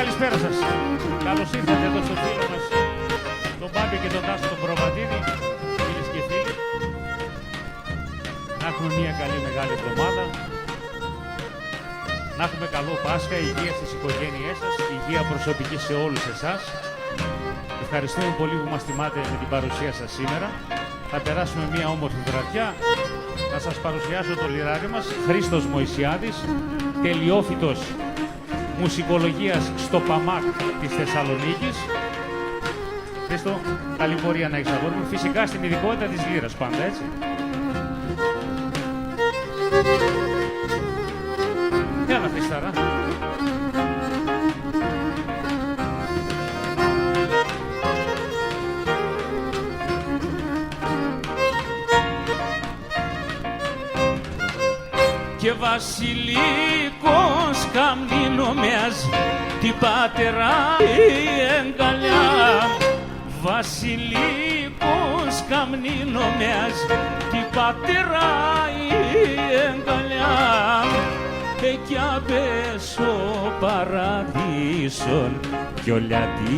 Καλησπέρα σας. Καλώς ήρθατε εδώ στο φίλο μας, τον Μπάμπη και τον Τάσο τον Προβατίδη, φίλες και φίλοι. Να έχουμε μια καλή μεγάλη εβδομάδα. Να έχουμε καλό Πάσχα, υγεία στις οικογένειές σας, υγεία προσωπική σε όλους εσάς. Ευχαριστούμε πολύ που μας τιμάτε με την παρουσία σας σήμερα. Θα περάσουμε μια όμορφη βραδιά. Θα σας παρουσιάσω το λιράρι μας, Χρήστος Μωυσιάδης, τελειόφυτος μουσικολογίας στο ΠΑΜΑΚ της Θεσσαλονίκης. Χρήστο, καλή πορεία να έχεις αγόρι μου. Φυσικά στην ειδικότητα της λύρας πάντα, έτσι. Έλα, Χριστάρα. Και βασιλικός καμνίνομεας την πατερά εγκαλιά. Βασιλικός καμνίνομεας την πατερά εγκαλιά. Εκεί απέσω παραδείσον κι όλα τη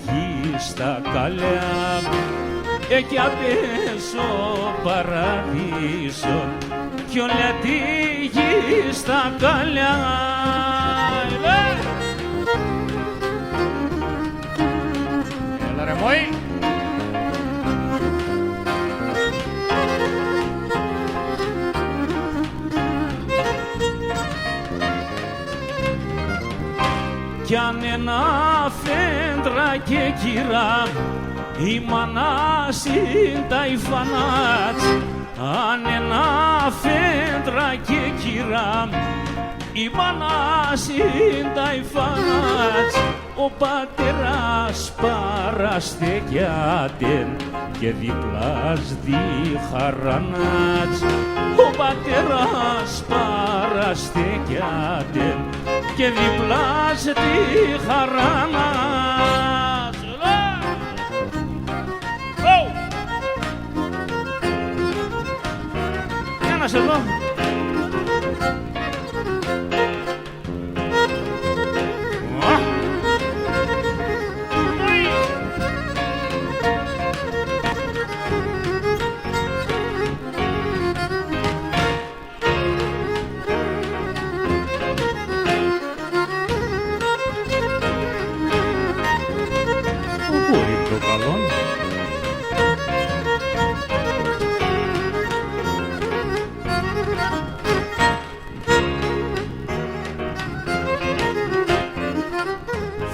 γη στα καλιά. Εκεί απέσω παραδείσον κι όλα τη γη στα καλιά. Έλα ρε μόη. Κι αν ένα φέντρα και κυρά η μανάς είναι τα υφανάτς. Αν ένα φέντρα και κυρά η μανάς είναι τα υφανάτς. Ο πατέρας παραστεκιάτεν και διπλάς διχαρανάτς. Ο πατέρας παραστεκιάτεν και διπλάς διχαρανάτς. Για να σε δω.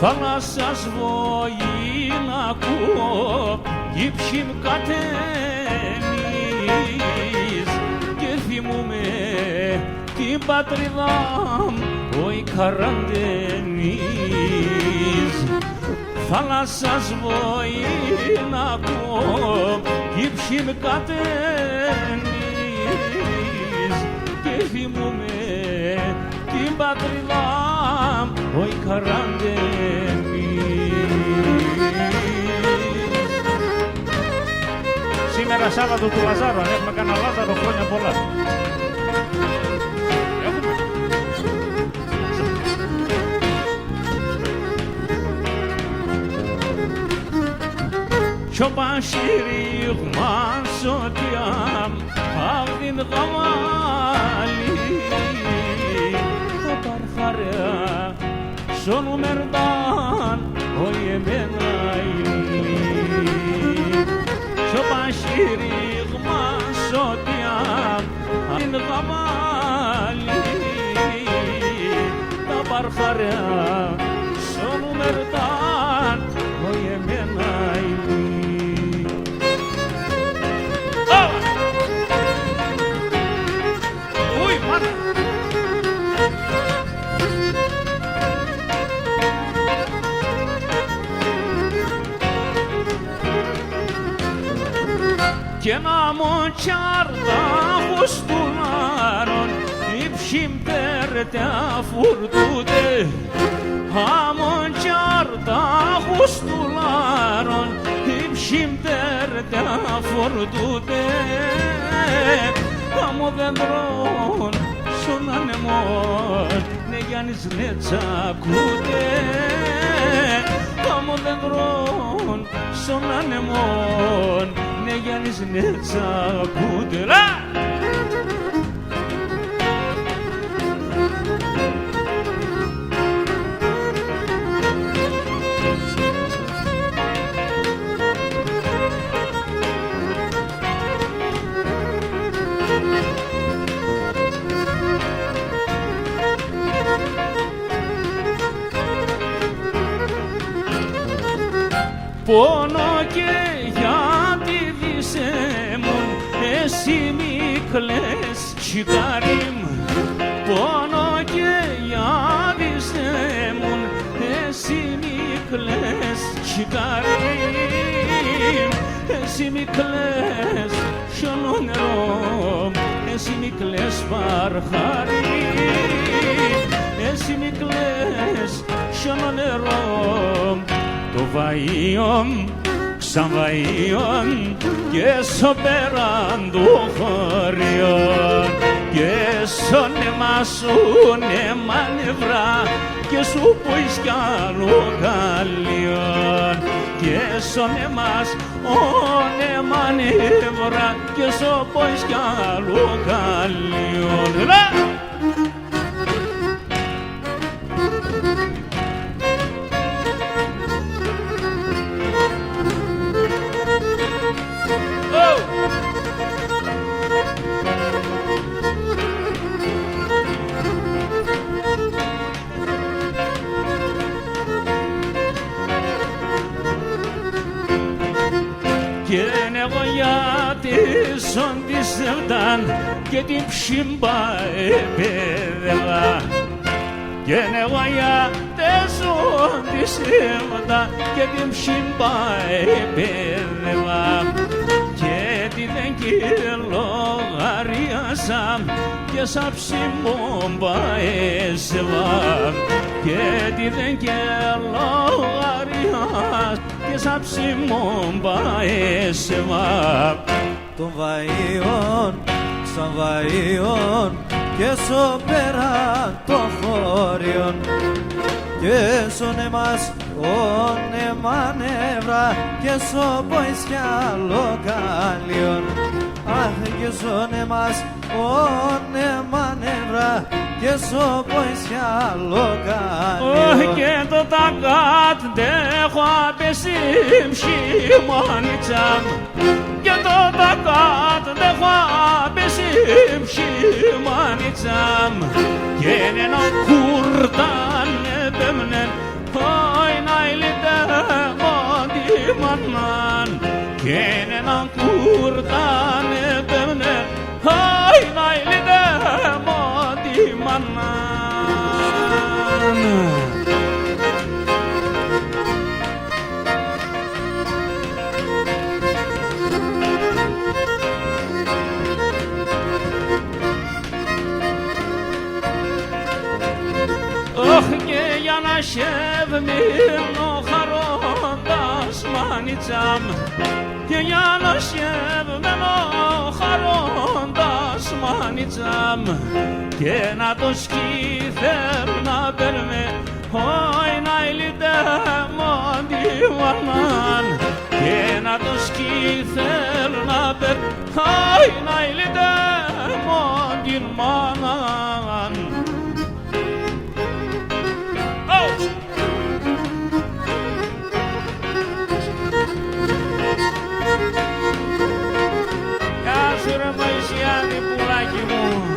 Θάλασσας βοή να ακούω γύψιν κατέμεις και θυμούμαι την πατρίδα βοή καραντένης. Θάλασσας βοή να ακούω γύψιν κατέμεις και θυμούμαι την πατρίδα βοή καραντένης. Σήμερα Σάββατο του Λαζάρου, αν έχουμε κανένα Λάζαρο, χρόνια πολλά. Έχουμε. Κι ο πασίριγμας ότι απ' την γαμάλη το παρχαρέα son merdan oy emena so bashirig ma sotiam in gamali ta barkhara son merdan oy emena και να μου τσάρτα χουστουλάρων υψιμπέρτε αφουρτούτε αμον τσάρτα χουστουλάρων υψιμπέρτε αφουρτούτε αμο δέντρων στον ανεμόν ναι Γιάννης ναι τσακούτε αμο δέντρων στον ανεμόν ναι Γιάννης ναι τσακούτε πόνο και γιατί δισέμουν εσύ μη κλαις τσιγάριμ πόνο και γιατί δισέμουν εσύ μη κλαις τσιγάριμ εσύ μη κλαις σιωνό νερό εσύ μη κλαις παρχάρι εσύ μη κλαις σιωνό νερό το βαΐον, σαν βαΐον και στο πέραν του χωριών και στον αίμα σου νέμα νευρά και σου ποίς κι άλλο καλλιόν και στον αιμάς ο νέμα νευρά και σου ποίς κι άλλο καλλιόν και εγώ για τη σον της Σεβδάν και την ψήμπα επέδευα και εγώ για τη σον της Σεβδάν και την ψήμπα επέδευα και τη δεν λογαρίασα και σαν ψήμπα έσεβα και τη δεν λογαρίασα και σαν ψήμπα έσεβα των βαΐων, σαν βαΐων και στο πέραν των χωριών και στον εμάς ο νέμα νευρά και στο ποησιά λοκάλιον αχ και στον εμάς ο νέμα νευρά και στο ποησιά λοκάλιον και το τακάτ δέχω απεσίμ χειμώνιτσαμ και το τακάτ δέχω απεσίμ χειμώνιτσαμ και έναν κουρτάν επέμνεν oi nailite modi mannan και έναν κουρτάν επέμνεν oi nailite modi mannan και για να σεβμήνω χαρώντας μάνιτσαμ και για να σεβμήνω χαρώντας μάνιτσαμ και να το σκήθερ να παίρνε oi να ηλίτε μόντι μανάν και να το σκήθερ να παίρνε oi να ηλίτε μόντι μανάν Γεια σου ρε Μωυσιάδη πουλάκι μου.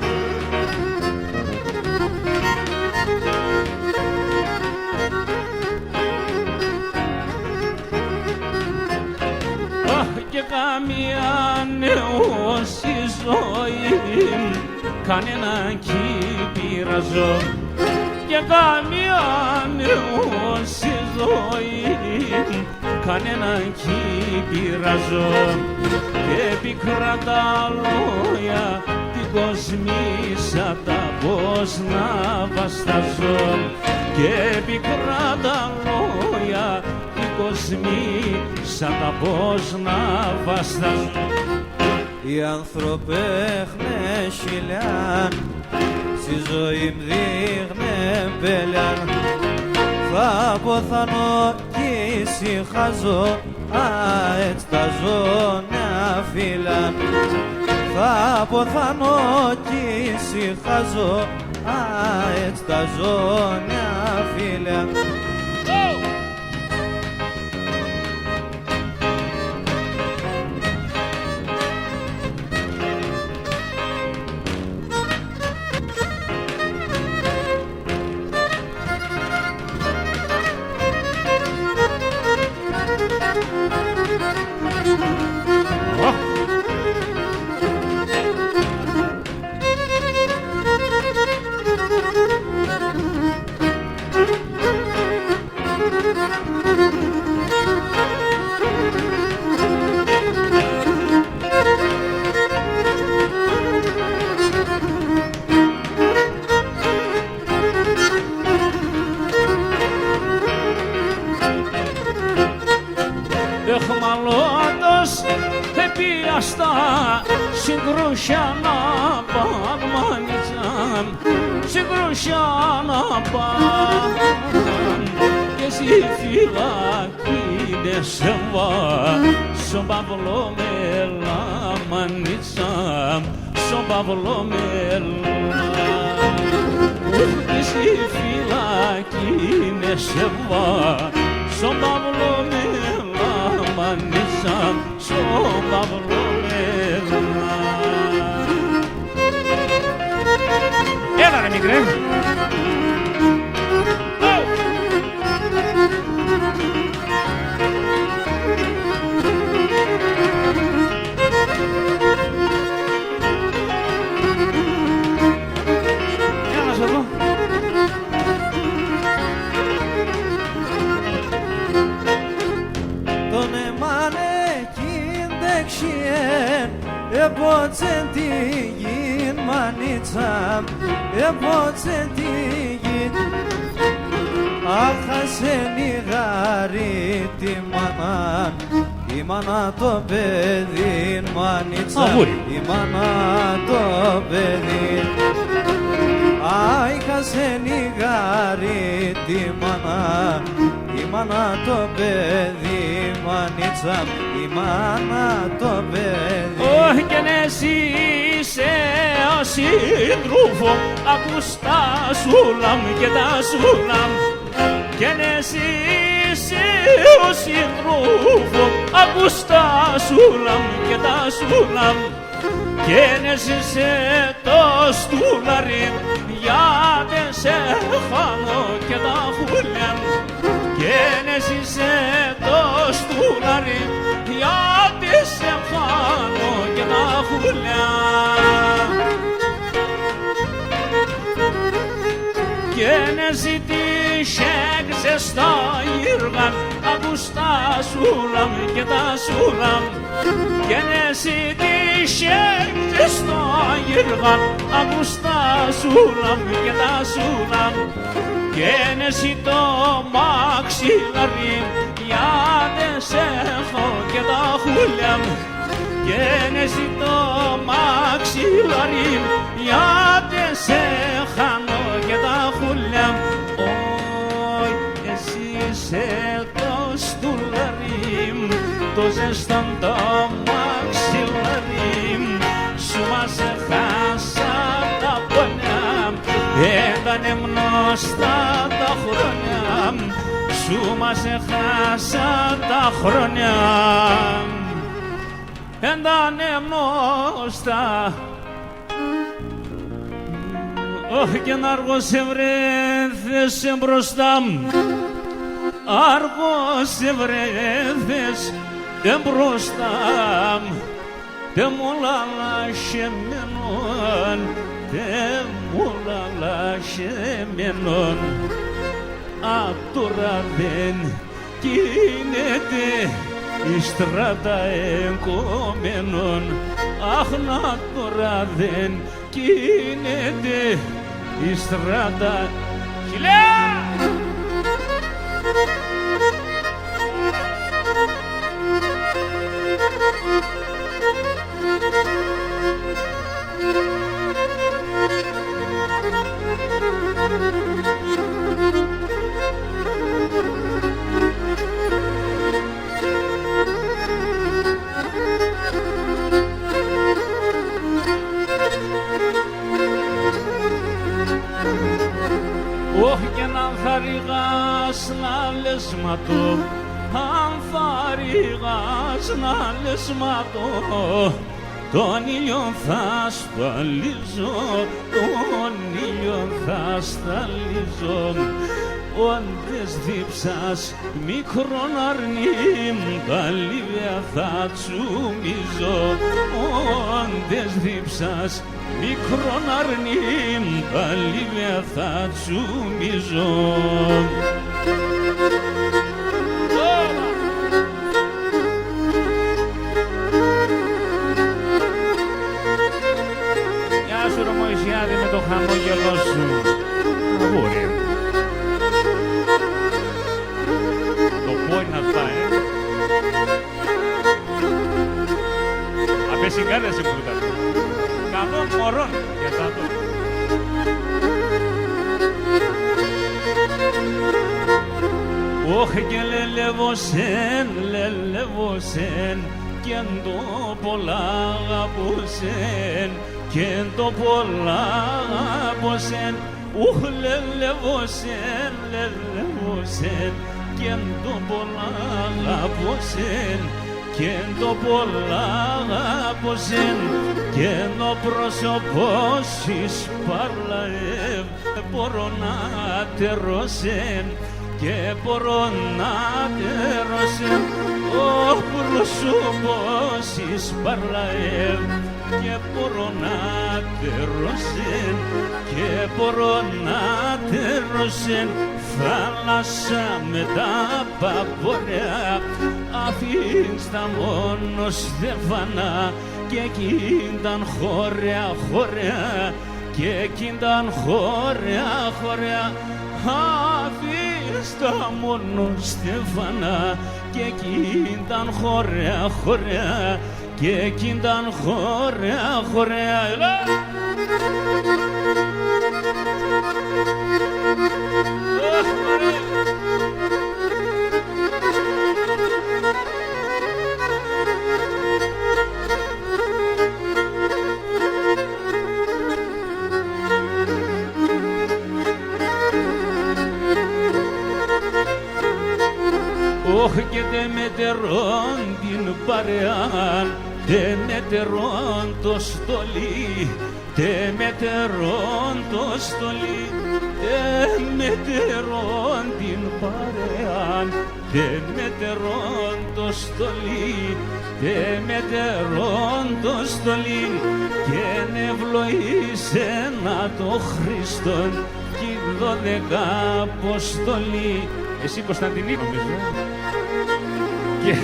Και καμία νεώση ζωή κανέναν κυπηραζό και καμία νεώση ζωή κανέναν κι πειράζω και πικρά τα λόγια την κοσμήσα τα πώς να βαστάζω και πικρά τα λόγια την κοσμήσα τα πώς να βαστάζω. Οι άνθρωποι έχνε χιλιάν, στη ζωή μ' δείχνε μπελιάν. Θα ποθανώ κι ησυχάζω, έτσι τα ζώνια φύλαν. Θα ποθανώ κι ησυχάζω, έτσι τα ζώνια φύλαν. Εχμαλώτος επίαστα συγκρούσια να παγμανιτσάν, συγκρούσια να παγμαν και εσύ φυλακίνε σε στον Παυλό με λαμανιτσάν, στον Παυλό με και εσύ φυλακίνε σε στον Παυλό με μανίσα στον Παυλό Μελά. Έλα ρε μικρέ. Έλα να σε δω. Επότσεν τη γην μανίτσα, επότσεν τη γην. Άχασεν η γάρη τη μάνα, η μάνα το παιδί μανίτσα, η μάνα το παιδί. Άχασεν η γάρη τη μάνα, η μάνα το παιδί μανίτσα, η μάνα το παιδί. Όχι και εσύ είσαι ο σύντροφο, ακούς τα σούλαμ και τα σούλαμ. Και εσύ είσαι ο σύντροφο, ακούς τα σούλαμ και τα σούλαμ. Και εσύ είσαι το στούλαρι, γιατί σε χάνω και τα χούλια. Και εσύ είσαι το στούλαρι, γιατί σε χάνω και τα χούλια. Και εσύ τι σέξες στα ήργα, ακούς τα σούλαμ και τα σούλαμ. Και εσύ τι σέξες στα ήργα, ακούς τα σούλαμ και τα σούλαμ. Και εσύ το μαξιλαρί, γιατί σε έχω και τα χούλια. Και εσύ το μαξιλαρί, γιατί σε χάνω και τα χούλια. Όχι, εσύ είσαι το στουλαρί, το ζεστόν το μαξιλαρί. Σου μας χάσα τα πονιά, ήτανε γνωστά τα χρόνια. Σου μας χάσα τα χρόνια, ήτανε γνωστά. Όχι και να αργός ευρέθες μπροστά μου, αργός ευρέθες μπροστά μου. Δε μου λαλάσαι μενόν, δε μου λαλάσαι μενόν. Α, τώρα δεν κινείται η στράτα εγκόμενων. Αχ, να τώρα δεν κινείται η στράτα. Χιλιά! Όχι κι αν θα ρηγάς να λες ματώ, αν θα ρηγάς να λες ματώ, τον ήλιο θα σταλίζω, τον ήλιο θα σταλίζω. Όντες δίψας μικρόν αρνήμ, τα λίβια θα τσουμίζω. Όντες δίψας μικρόν αρνήμ, τα λίβια θα τσουμίζω. Γεια σου ρε Μωυσιάδη με το χαμόγελό σου. Αγόρι. Το πόη να φάει. Απεσυγκάρεσαι που ήταν. Καλό μωρόν για τα το. Όχι και λελεύωσεν κι εν το πολλά αγαπούσεν, κι εν το πολλά αγαπούσεν. Ουχ λελεύωσεν κι εν το πολλά αγαπούσεν, κι εν το πολλά αγαπούσεν. Κι εν ο πρόσωπος εις παρλαεύ μπορώ να τερώσεν, και μπορώ να τερώσεν. Ο πρόσωπος εις παρλαεύ και μπορώ να τερώσεν, και μπορώ να τερώσεν. Θάλασσα με τα παποριά αφήνεις τα μόνο στεφανά, και εκείνταν χωριά, και εκείνταν χωριά. Αφήνεις τα μόνο στεφανά, και εκείνταν χωριά, και εκείνταν χωριά. Όχι και δε μετερών την παρεάν, δε μετερών το στολί, δε μετερών το στολί, δε μετερών την παρεάν, δε μετερών το στολί, δε μετερών το στολί. Και ευλογήσε να το Χριστόν κι η 12 αποστολή. Εσύ Κωνσταντινή νομίζω. Και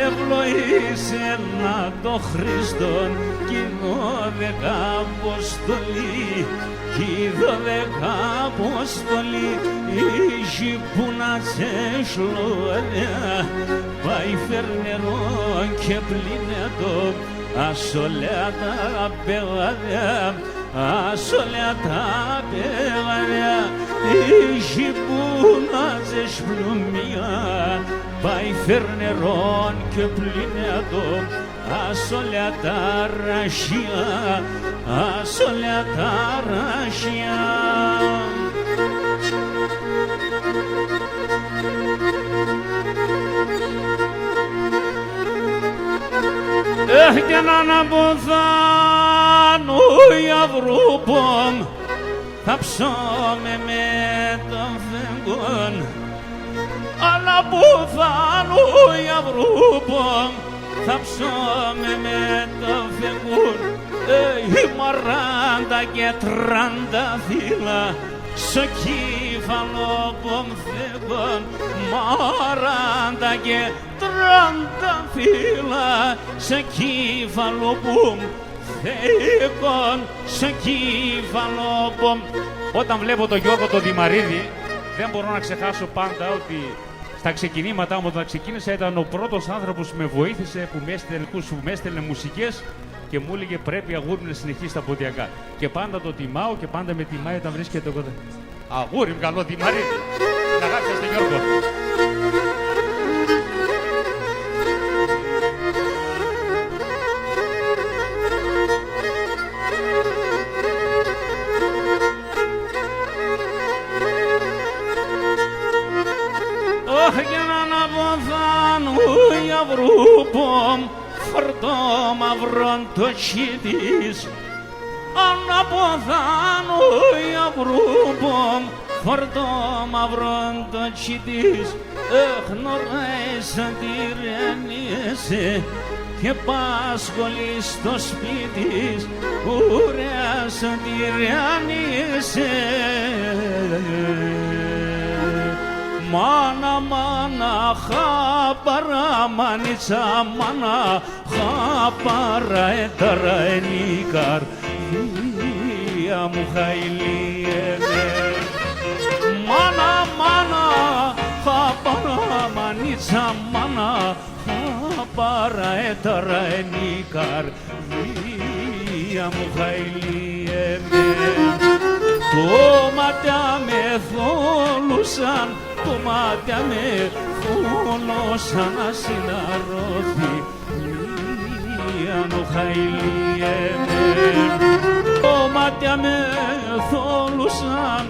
ευλογήσε να το Χριστόν κι η 12 αποστολή, κι η 12 αποστολή. Είχε που να τσέσλωρια, πάει φερνερό και πλύνετο, ασολέα τα πεγαδιά, ασολέα τα πεγαδιά. Είχε που να τσέσλωρια, πάει φερνερό και πλύνετο, ασολέα τα ραχιά, ασολέα τα ραχιά. Και να αναποθάνω οι αυρούπομ, θα ψώμε με τον φεγγόν. Αναποθάνω οι αυρούπομ, θα ψώμε με τον φεγγόν. Η 40 και 30 φύλλα, σοκί κεφαλόπομ θεκον μαράντα και 30 φύλλα σε κεφαλόπομ θεκον σε κεφαλόπομ. Όταν βλέπω τον Γιώργο τον Δημαρίδη, δεν μπορώ να ξεχάσω πάντα ότι στα ξεκινήματά μου, όταν ξεκίνησα, ήταν ο πρώτος άνθρωπος που με βοήθησε, που με έστελνε μουσικές και μου έλεγε πρέπει αγούρι μου να συνεχίσει τα ποντιακά. Και πάντα το τιμάω και πάντα με τιμάει όταν βρίσκεται κοντά. Αγούρι μου καλό Δημαρίδη. Να γράψετε Γιώργο. Βρούπομ φορτό μαυρόν το τσίτης αναποδάνω για βρούπομ φορτό μαυρόν το τσίτης γνωρίζαν τη ρενίεσαι και πάσχολη στο σπίτι ουράσαν τη ρενίεσαι. Μάνα, μάνα, χαπαρά, μανίτσα, μάνα, χαπαρά, έταρα, ενίκαρ, βία μου χαηλίενε. Μάνα, μάνα, χαπαρά, μανίτσα, μάνα, χαπαρά, έταρα, ενίκαρ, βία μου χαηλίενε. Το μάτια με θόλουσαν, το μάτια με θόλωσαν να συναρώθει μία νοχαηλίενε. Το μάτια με θόλουσαν,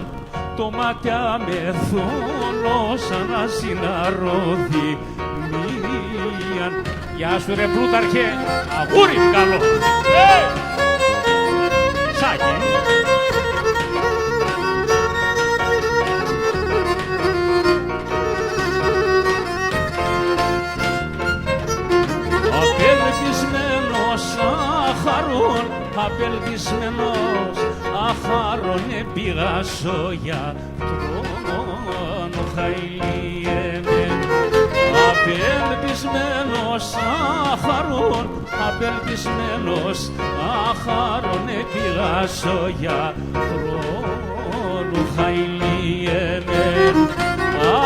το μάτια με θόλωσαν να συναρώθει μία. Γεια σου ρε Πλούταρχε, αγούρι καλό. Σάκε. Αχαρών, απελπισμένος αχαρών πήγα στο γιατρόν χαηλίενε. Απελπισμένος αχαρών, απελπισμένος αχαρών πήγα στο γιατρόν χαηλίενε.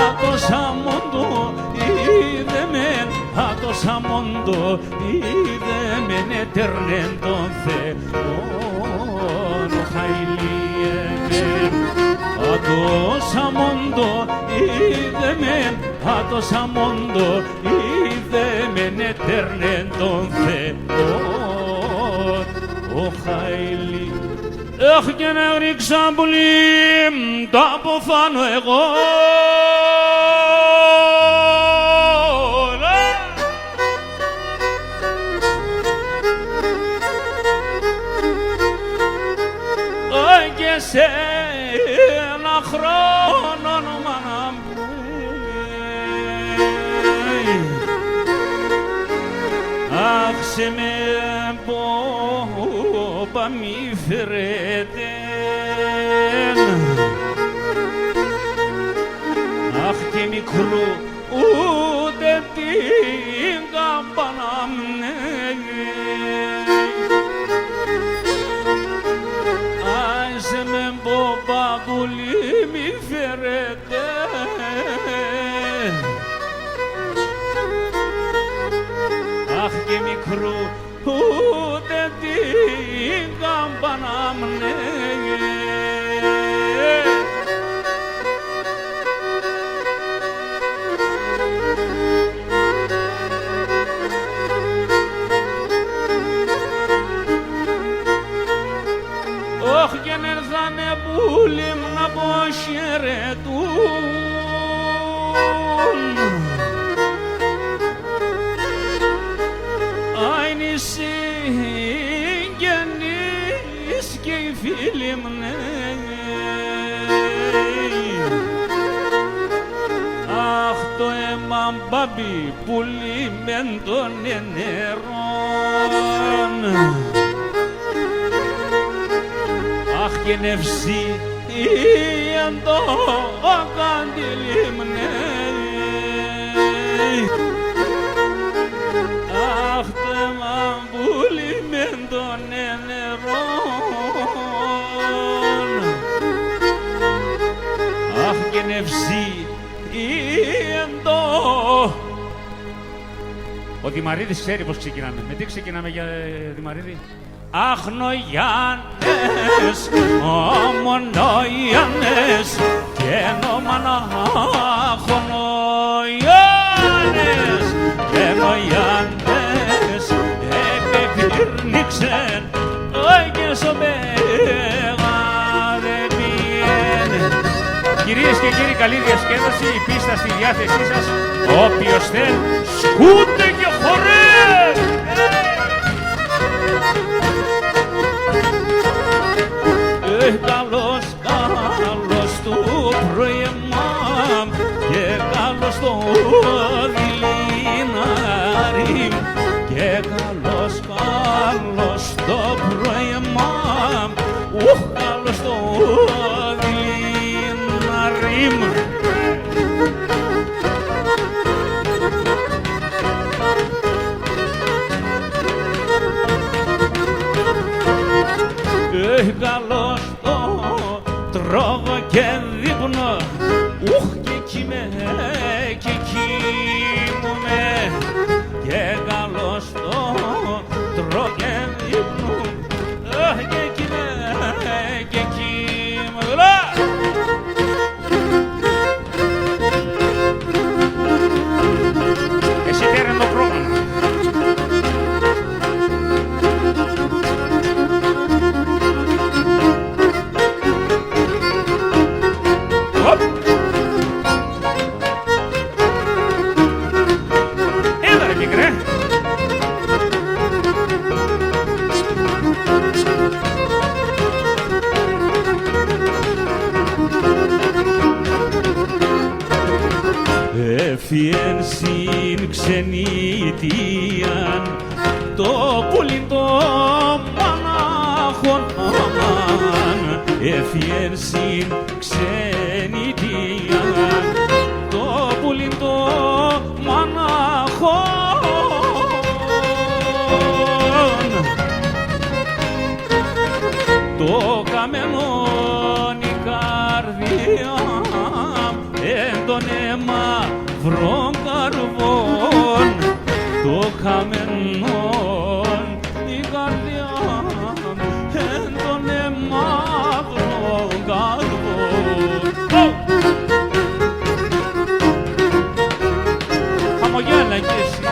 Άτοσα μόντο είδε μεν, άτοσα μόντο είδε μεν ετέρνεν τον Θεόν χαηλίενε. Άτοσα μόντο είδε μεν, άτοσα μόντο είδε μεν ετέρνεν τον Θεόν χαηλίενε. Έχ και να ρίξα πολύ, το αποφάνω εγώ. Και σε ένα χρόνο μάνα μου, αχ σε με πόπα μη φερέτε, αχ και μικρού ούτε την καμπάνα μου. Άισε με πόπα πουλί μη φερέτε, αχ και μικρού ούτε την καμπάνα μνε. Όχ και νερθάνε πουλί μου να αποχαιρετούν. Είναι οι συγγενείς και οι φίλοι μου, ναι. Αχ το αίμα μπάμπι πουλί μεν των νερών. Αχ και νευσί εν το καντιλήμνε. Αχ, τε μαμπούλι με τον νερόν. Αχ, και νευσί εντό. Ο Δημαρίδης ξέρει πώς ξεκινάμε. Με τι ξεκινάμε για Δημαρίδη? Αχνογιάννες, ομονογιάννες και νομανάχονογιάννες και νογιάννες επεπύρνηξεν και σοπεγαδεμίεν. Κυρίες και κύριοι, καλή διασκέδαση, η πίστα στη διάθεσή σας. Όποιος θέλει, σκούτε και χορεύει! Καλώς, καλώς το πρωιμά και καλώς το δειλινάρι και καλώς, καλώς το πρωιμά, καλώς το δειλινάρι. Καλώς το τρώγω και δείπνω, και κοιμούμαι και καλώς το τρώγω και δείπνω, και κοιμούμαι. Εσύ τέραν το πρόγραμμα. Έφυγεν συν ξενιτίαν το πουλί το μονάχον αμάν. Έφυγεν συν ξενιτίαν το πουλί το μονάχον. Το καμενόν η καρδιά εν τον μαυρόν καρβόν, το καμενόν η καρδιά εν τον μαυρόν καρβόν. Χαμογέλα κι εσύ.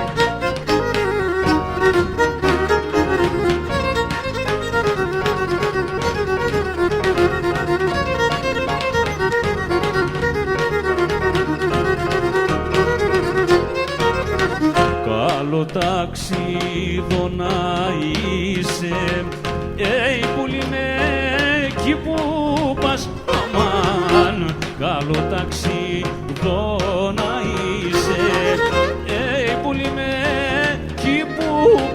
Καλό ταξίδο να είσαι, πουλί με εκεί που πας, αμάν. Καλό ταξίδο να είσαι, πουλί με εκεί που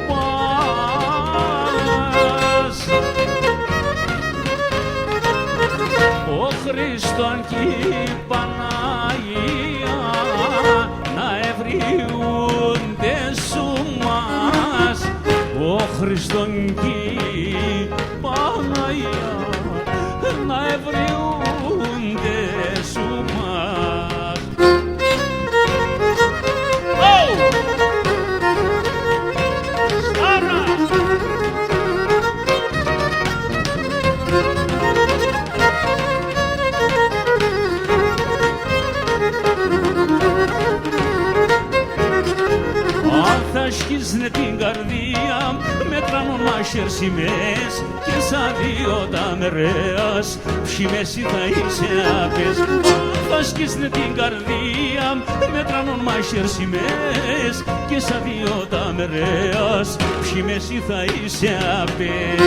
πας. Ο Χριστόν κι η Παναγία να ευριούνται σου μας. Ο Χριστόν κι η Παναγία να ευριούνται σου μας. Στάρα! Αν θα σκίσνε την καρδία με τρανόν μάχερ σημαίες και σαν δύο τα μερέας ψημές θα είσαι άπες. Αν θα σκίσνε την καρδία με τρανόν μάχερ σημαίες και σαν δύο τα μερέας ψημές θα είσαι άπες.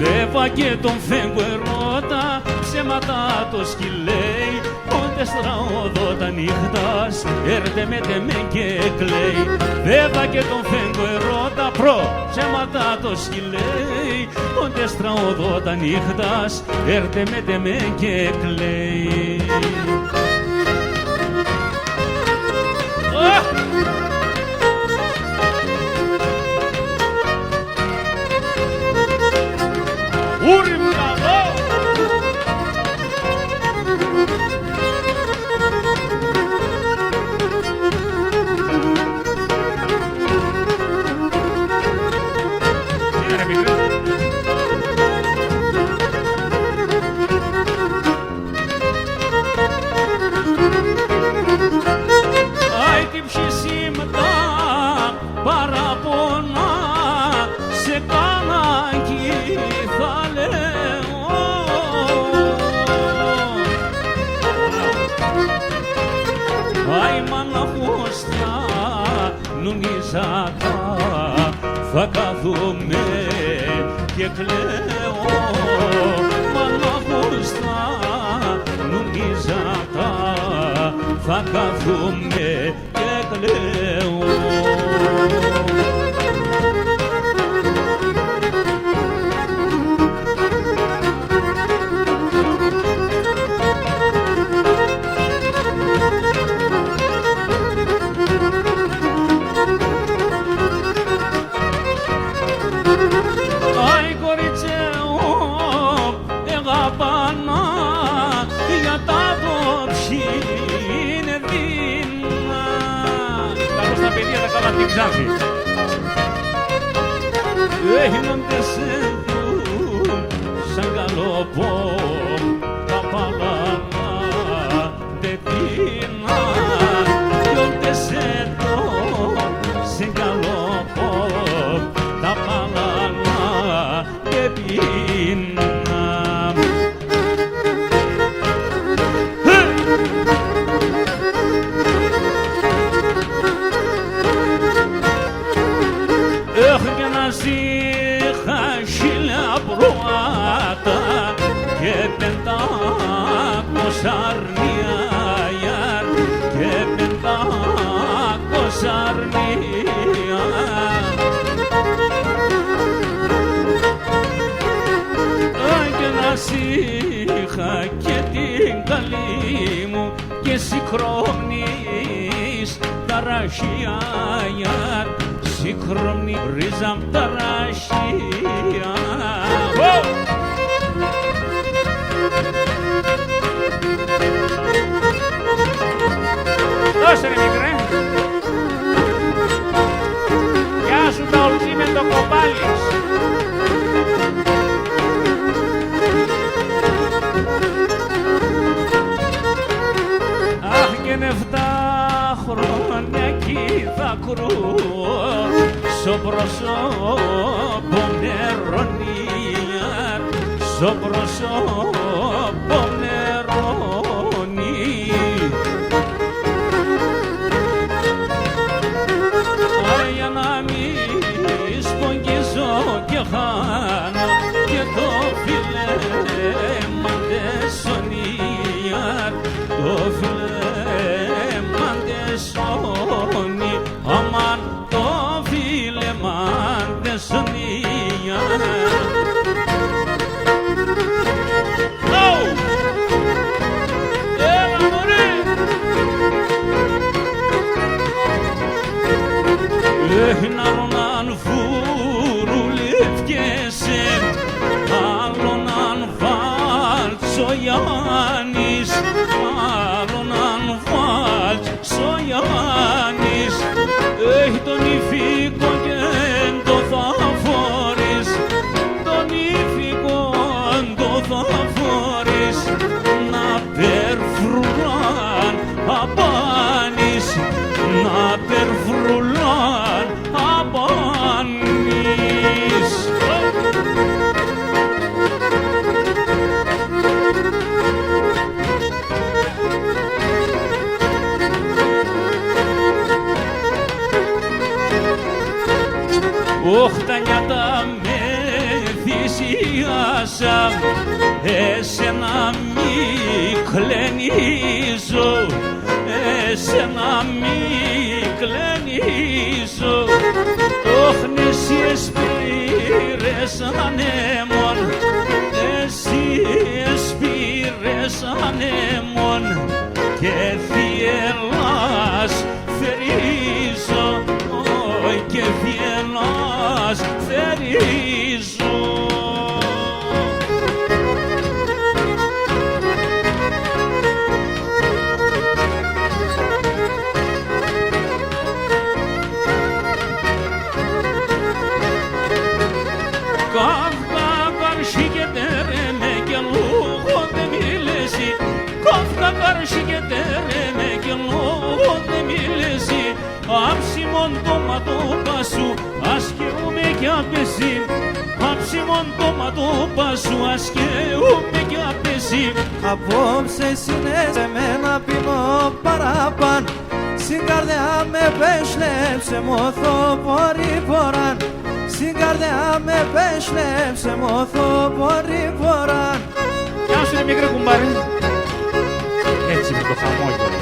Δέβα και τον φέγγο ερώτα ματά το σκυλέι, πότε στραωδό τα νύχτας, έρτεμεται με και κλαίει. Βέβαια και τον φέγγω ερώτα προ, σε ματά το σκυλέι, πότε στραωδό τα νύχτας, έρτεμεται με και κλαίει. Ούρι μου καλό! Άι τι ψησίματα παραπονά, σε κανάκι θα λέω. Άι μάνα πως θα νομίζατα, θα κάθομαι και κλαίω. Μάνα πως θα νομίζατα, θα κάθομαι και κλαίω. Άι κοριτσέο, εγαπανά, για τα απόψη είναι δύνα. Καλώς τα παιδιά τα καλά την Ξάνθη. Έγινονται σε δουν σαν καλοπό, τα παλανά τετίνα. Γίνονται σε δουν σαν καλοπό, τα παλανά τετίνα. Έχω και να ζήχα χίλια προάτα και 500 αρνία και 500 αρνία. Και να ζήχα και την καλή μου και συγχρόνης τα ραχία, συγχρόνη ρίζα μ' τα ραχία. Δώσε ρε μικρέ. Γεια σου τα ορτή με το κομπάλις. Αχ και 7 χρόνια κι θα κρούω στο πρόσωπο νερονία, στο πρόσωπο νερονί. Για να μη σπογγίζω και χάνω και το φιλέμα τεσσονία, το φιλέμα τεσσονί, αμάν το φιλέμα τεσσονία. Έλα μωρέ! Έναν αν φουρουλεύκεσαι, άλλον αν βάλτς ο Γιάννης, άλλον αν βάλτς ο Γιάννης. Έχει τον ηφικό και το θα φορείς, τον ηφικό το θα φορείς, να περφρουλάν απάνεις, να περφρουλάν απάνεις. Όχ τα νιάτα με θυσίασα, εσένα μη κλενίζω, εσένα μη κλενίζω. Όχι εσύ εσπήρες ανέμον, εσύ εσπήρες ανέμον και θυελάς θερίζω, και θυελάς θερίζω. Άψιμον το ματόπα σου ασκαιούμε κι απεσί, άψιμον το ματόπα σου ασκαιούμε κι απεσί. Απόψε συνέζεμένα πίνω παραπάν, στην καρδιά με πέσλεψε μόθο πορυποράν, στην καρδιά με πέσλεψε μόθο πορυποράν. Γεια σου ρε μικρέ κουμπάρι. Έτσι με το χαμόγελο.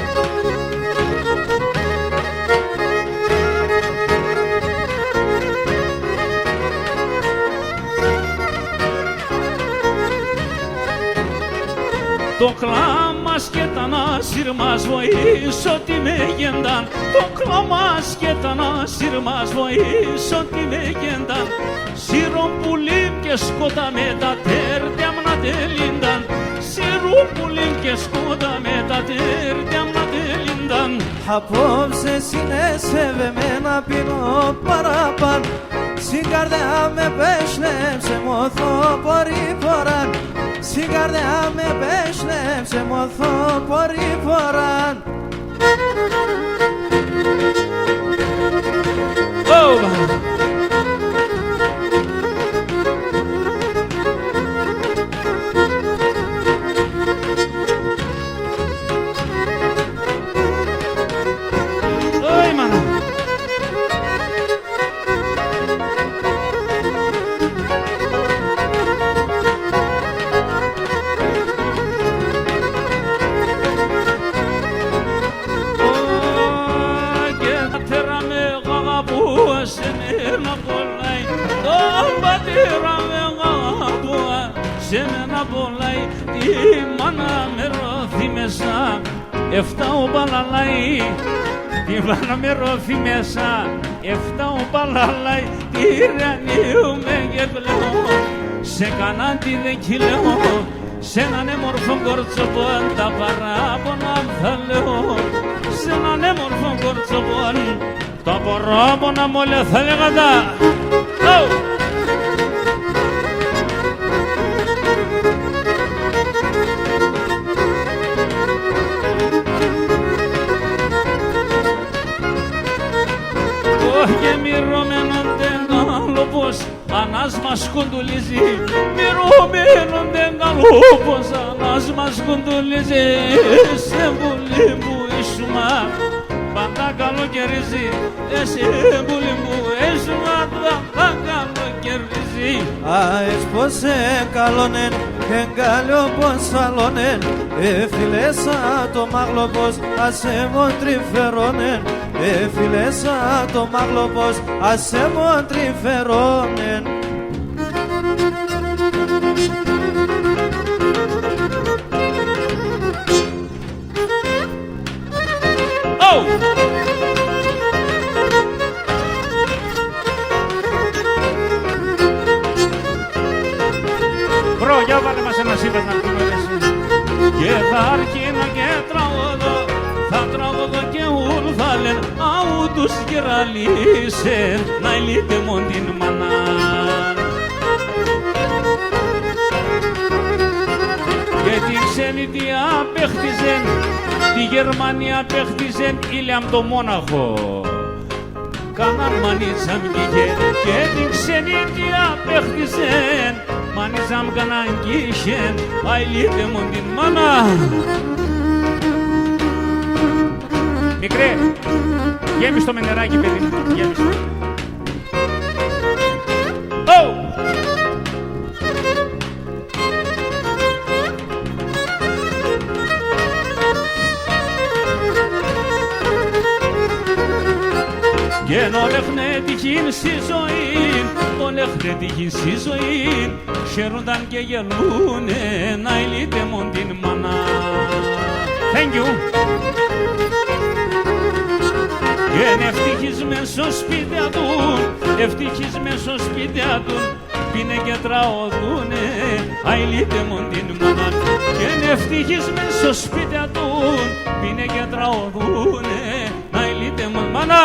Το κλάμας και τα νάσιρ μας βοήσω τι με γένταν, το κλάμας και τα νάσιρ μας βοήσω τι με γένταν. Σύρον πουλίμ και σκότα με τα τέρτια μνα τελίνταν, σύρον πουλίμ και σκότα με τα τέρτια μνα τελίνταν. Απόψε συνέσευε με να πίνω παραπάν, στην καρδιά με πέσλεψε μόθο πορυποράν, στην καρδιά με πέσλεψε μόθο πορυποράν. Σε μένα πουλάει τη μάνα με ρώθει μέσα, εφτά ο μπαλαλάει, τη μάνα με ρώθει μέσα, εφτά ο μπαλαλάει, τη ρανιούμε και πλέον, σε κανάντι δεν κυλαιώ, σε έναν έμορφο κορτσοπόν τα παράπονα θα λέω, σε έναν έμορφο κορτσοπόν τα παράπονα μου όλα θα λέγοντα. Ανάς μας κοντουλίζει, μυρωμένον δεν καλό πως ανάς μας κοντουλίζει. Σε βουλή μου ήσουμα, πάντα καλοκαιρίζει, σε βουλή μου ήσουμα, πάντα καλοκαιρίζει. Άες πως καλώνεν, εγκάλιο πως αλώνεν, εφιλέσα το μάγλοπος, άσε μον τρυφερώνεν, εφιλέσα το μάγλοπος, άσε μον τρυφερώνεν. Μπρο, για βάλε μας ένα σύμπας να πούμε εσύ. Και θα αρκίνω και τραγωδώ, θα τραγωδώ και ούλ θα λεν, αού τους γεραλίσεν, να ηλίτε μον την μανάν. Και την ξένη τι απέχτιζεν, τη Γερμανία απέχτιζεν, ήλιαμ το Μόναχο. Κανάν μανίτσαμ κήκε, και την ξένη τι απέχτιζεν, μανίτσαμ κανάν κήκεν, αηλίτε μον την μάνα. Μικρέ, γέμιστο με νεράκι παιδί μου, γέμιστο. έχουνε τυχήν στη ζωή, όλοι έχουνε τυχήν στη ζωή, χαίρονταν και γελούνε να ηλίτεμον την μάνα. Thank you. Και είναι ευτυχισμένοι στο σπίτι του, ευτυχισμένοι στο σπίτι του, πίνε και τραωδούνε, αηλίτεμον την μάνα. Και είναι ευτυχισμένοι στο σπίτι του, πίνε και τραωδούνε, αηλίτεμον μάνα.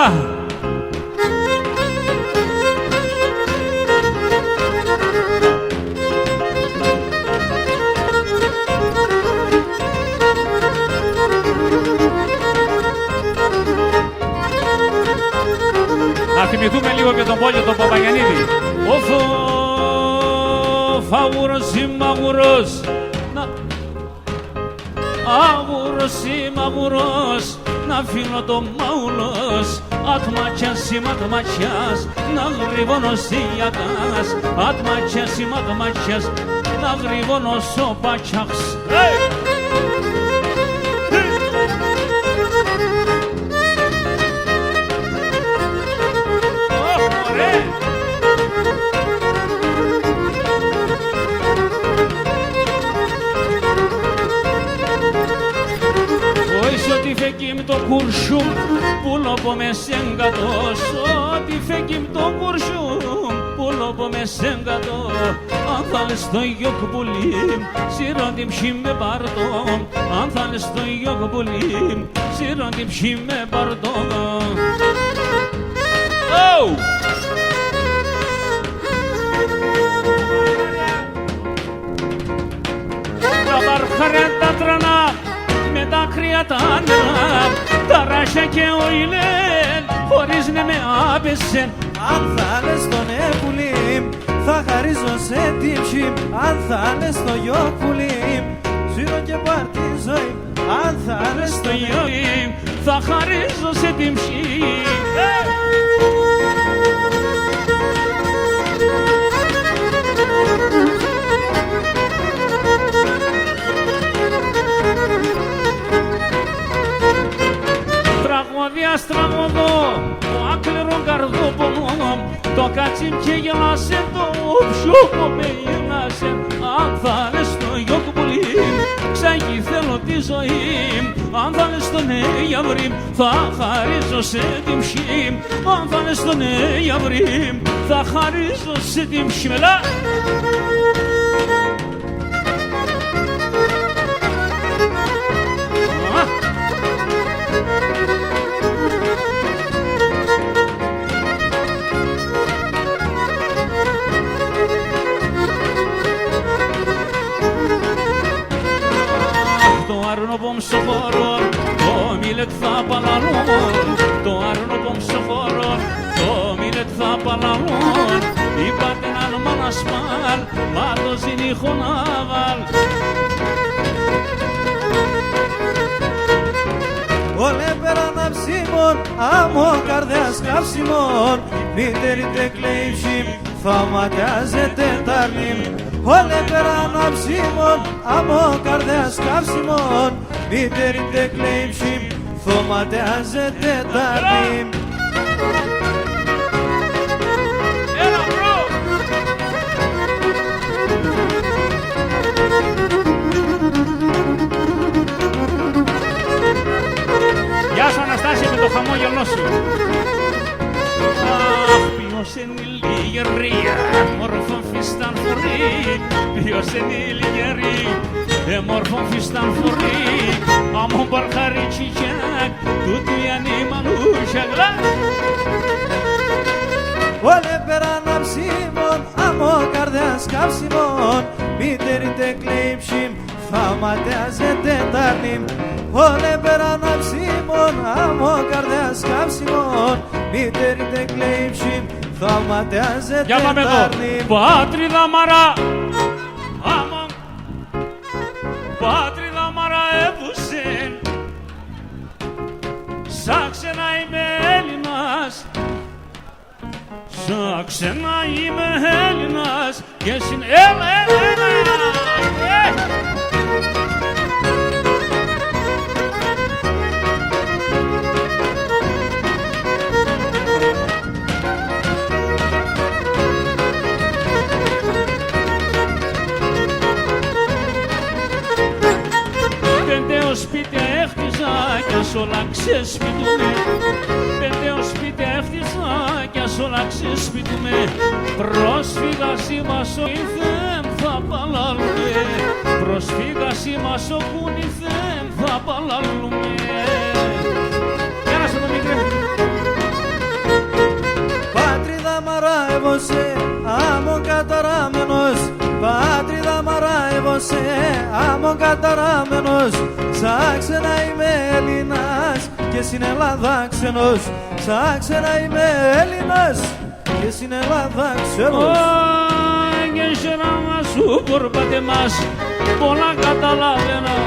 Να θυμηθούμε λίγο και τον Πόλιο τον Παπαγιαννίδη. Αγούρος είμαι αγούρος, αγούρος είμαι αγούρος, να φύγω το μαούλος, ατματιάς είμαι ατματιάς, να γρυβώνω σιγιατάς, ατματιάς είμαι ατματιάς, να γρυβώνω σοπατσιάς. Ό,τι φεκίμ το κουρσούμ, πουλόπο με σέγκατος. Ό,τι φεκίμ το κουρσούμ, πουλόπο με σέγκατο. Αν θέλεις το γιοκ πουλίμ, σύρω την ψή με παρτό. Αν θέλεις το γιοκ πουλίμ, σύρω την ψή με παρτό. Τα βαρχαριά τα τρανά, με τα κρύα τα νερά, τα ράσια και ο ηλέν, χωρίς να με άπεσεν. Αν θα λες τον έπουλιμ, θα χαρίζω σε τύψη. Αν θα λες το γιο πουλιμ, σύρω και πάρ' τη ζωή. Αν θα λες Στο γιο θα χαρίζω σε τύψη. Τραγωδιάς τραγωδώ, το άκλερο καρδόπονο, το κάτσιν και γελάσε, το ψιόκο με γελάσε. Αν θα λες το γιοκ πουλί, ξαγεί θέλω τη ζωή. Αν θα λες το Νοέμβρη, θα χαρίζω σε την ψή. Αν θα λες το Νοέμβρη, θα χαρίζω σε την ψή. Μελά! Αρνοπομ στο χώρο, το μίλετ θα παλαλούν. Το αρνοπομ στο χώρο, το μίλετ θα παλαλούν. Είπατε έναν μανασμάλ, μα το ζηνίχο να βάλ. Όλε πέραν αψίμων, άμμο καρδιάς καύσιμων. Μήτερη τεκλέιψη, θα ματιάζεται ταρνήμ. Όλε πέραν αψίμων, άμμο καρδιάς καύσιμων. Μήτερη τεκλέιψη, θα ματιάζεται ταρνήμ. Γεια σου Αναστάση με το χαμόγελό σου. Αχ, ποιος είναι η λιγερία, μόρφων φυσταν φορεί. Ποιος είναι η λιγερία, μόρφων φυσταν φορεί. Αμόν παρχαρί τσιτσιάκ, τούτου η ανήμανούσια γλά. Όλε πέραν αψίμων, άμμο καρδιάς καύσιμων. Μήτερη τεκλέιψη, θα ματιάζεται ταρνήμ. Όλε πέραν αψίμων, άμμο καρδιάς καύσιμων. Μήτερη τεκλέιψη, θα ματιάζεται Για πάμε εδώ. ταρνήμ. Πάτριδα μαρά, αμόν, πάτριδα μαρά έβουσεν. Σαν ξένα είμαι Έλληνας, σαν ξένα είμαι Έλληνας και συν έλα, έλα, έλα. ξεσπιτούμε. Πεντέο σπίτι έχτισα κι ας όλα ξεσπιτούμε. Πρόσφυγας είμαστε δεν θα παλάλουμε. Πρόσφυγας είμαστε δεν θα παλάλουμε. Για να σε το μικρέ. Πατρίδα μαράευωσε άμμον καταραμένος. Πατρίδα μαράευωσε άμμον καταραμένος. Σαν ξένα είμαι Έλληνας και στην Ελλάδα ξένος. Σαν ξένα είμαι Έλληνας και στην Ελλάδα ξένος. Και σώραμα σου μπορπάτε μας, πολλά καταλαβαίνω.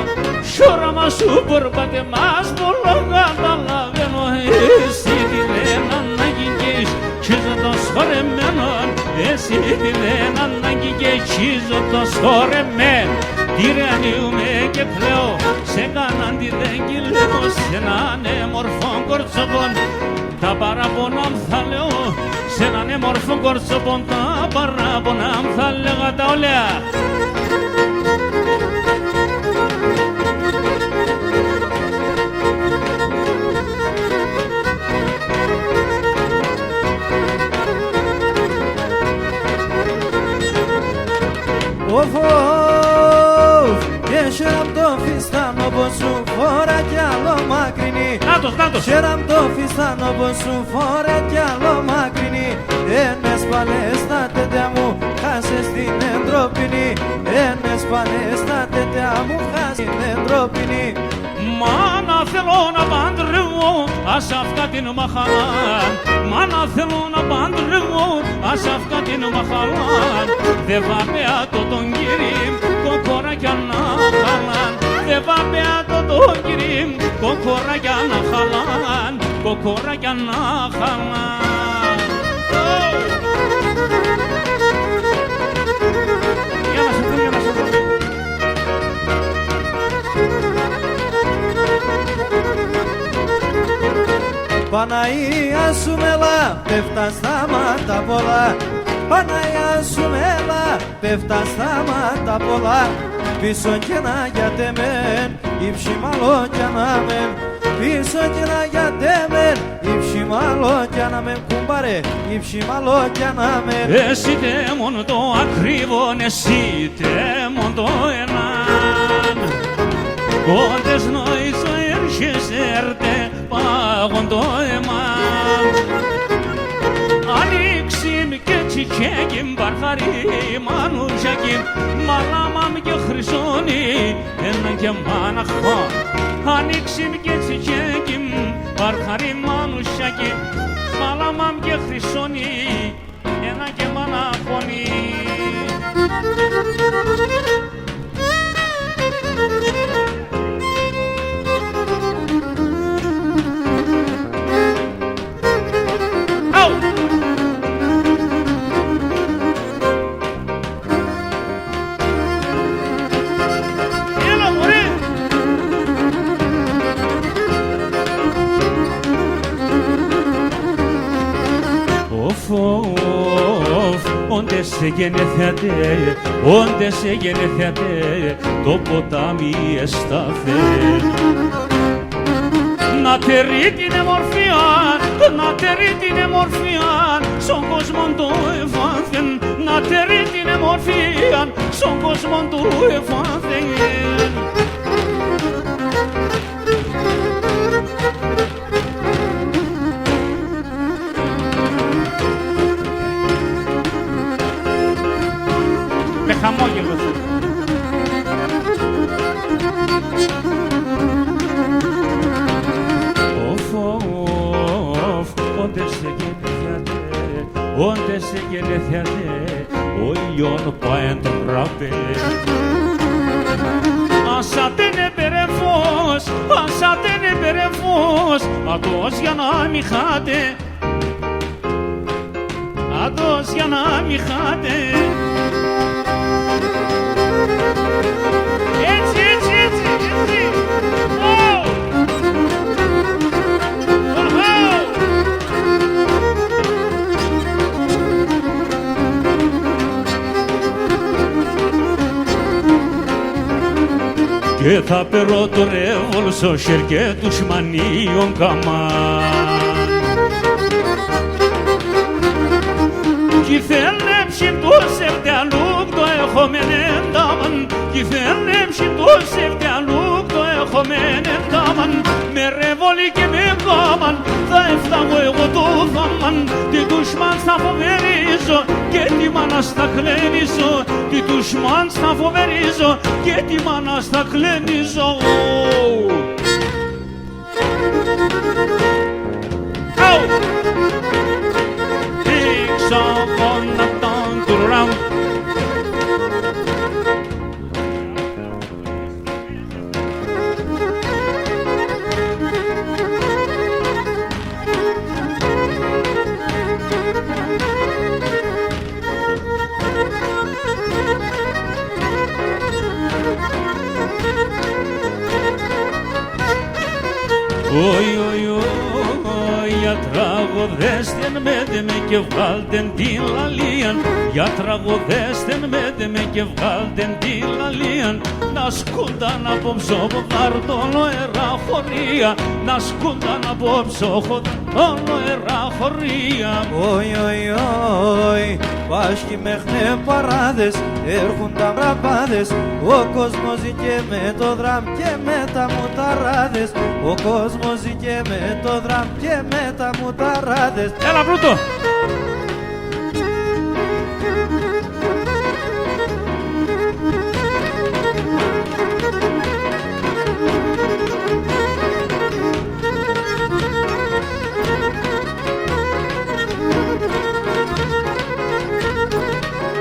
Σώραμα σου μπορπάτε μας, πολλά καταλαβαίνω. Εσύ τι δεν ανάγκηκες κι ζω το σχορεμένο. Εσύ τι δεν ανάγκη και κι ζω το σχορεμένο. Τυραννιούμε και κλαίω, σε κανέναν τι δεν κυλαίω. Σε έναν έμορφο κορτσοπόν τα παράπονα μ' θα λέω. Σε έναν έμορφο κορτσοπόν τα παράπονα μ' θα λέγα τα ολέα. Οφ, και χαίρεμ το φιστάνο πως σου φορά κι άλλο μακρινή. Νάτος. Χαίρεμ το φιστάνο πως σου φορά κι άλλο μακρινή. Ένες παλές στα τέτοια μου χάσες την εντροπινή. Ένες παλές στα τέτοια μου χάσες την εντροπινή. Μάνα θέλω να παντρεύω, ας αυτά την μαχαλάν. Μάνα θέλω να παντρεύω, ας αυτά την μαχαλάν. Δε βαπέα το τον κύριμ, κοκοράκια να χαλάν. Δε βαπέα το τον κύριμ, κοκοράκια να χαλάν. Κοκοράκια να χαλάν. Για να σε δω, για να σε δω. Παναία σου μελά, πέφτα στα μάτα πολλά. Παναία σου μελά, πέφτα στα μάτα πολλά. Πίσω και να γιατεμέν, υψημαλό κι αναμέν. Πίσω και να γιατεμέν, υψημαλό κι αναμέν. Κουμπάρε, υψημαλό κι αναμέν. Εσύ μόνο το ακριβόν, εσύ μόνο το έναν. Κόντες νόησα έρχεσαι έρτε πάγον το αίμα. Ανοίξιμ και τσιτσέκιμ παρχαρί μανουζάκιμ. Μαλάμαμ και χρυσόνι έναν και μάναχον. Ανοίξιμ και τσιτσέκιμ παρχαρί μανουζάκιμ. Μαλάμαμ και χρυσόνι έναν και μάναχονι. Όντες σε γενεθιάτε, όντες σε γενεθιάτε, το ποτάμι εστάθε. Να τερεί την εμορφία, να τερεί την εμορφία, στον κόσμο του ευάθεν. Να τερεί την εμορφία, στον κόσμο του ευάθεν. Με χαμόγελο σου. Όντες σε γενεθιάτε, όντες σε γενεθιάτε, ο ήλιον πάεν τράπε. Ασάτενε περεφός, ασάτενε περεφός, ατός για να μη χάτε, ατός για να μη χάτε. Έτσι, έτσι, έτσι, έτσι. και θα περώ το ρεύολ στο χέρι του σμανίων καμάν. Κι θέλεψε το σεβτιαλούκ το έχομεν εντάμαν, κι θέλεψε το σεβτιαλούκ το έχομεν εντάμαν, με ρεβόλι και με γάμαν θα έφταγω εγώ το δάμαν, τι δουσμάν θα φοβερίζω και τη μάνα στα χλένιζω, τι δουσμάν θα φοβερίζω και τη μάνα στα χλένιζω. Oi, oi, oi, για τραγωδέστεν με και βγάλτεν την λαλίαν, για τραγωδέστεν με και βγάλτεν την λαλίαν, να σκούνταν απόψω χαρτόλο εραχωρία, να σκούνταν απόψω χαρτόλο εραχωρία. Oi, oi, oi, βάσκοι μεχνέ παράδες, έρχουν τα μπραπάδες, ο κόσμος ζήκε με το δραμ και με τα μουταράδες, ο κόσμος ζήκε με το δραμ και με τα μουταράδες. Έλα Πλούτο!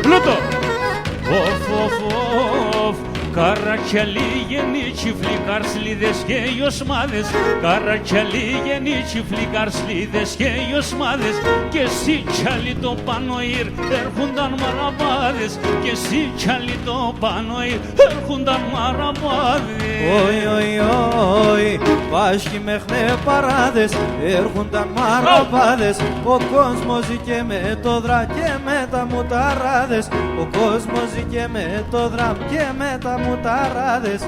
Πλούτο! Οφ, οφ, οφ, καρατσαλί γεννήτσι φλικαρσλίδες και οι οσμάδες, καρατσαλί γεννήτσι φλικαρσλίδες και οι οσμάδες, και εσύ τσάλι το πανοήρ έρχονταν μαραβάδες, και εσύ τσάλι το πανοήρ έρχονταν μαραβάδες. Oi, oi, oi, βάσκοι μεχνέ παράδες, έρχονταν μαραβάδες, ο κόσμος ζήκε με το δρα και με τα μουταράδες, ο κόσμος ζήκε με το δραμ και με τα μουταράδες.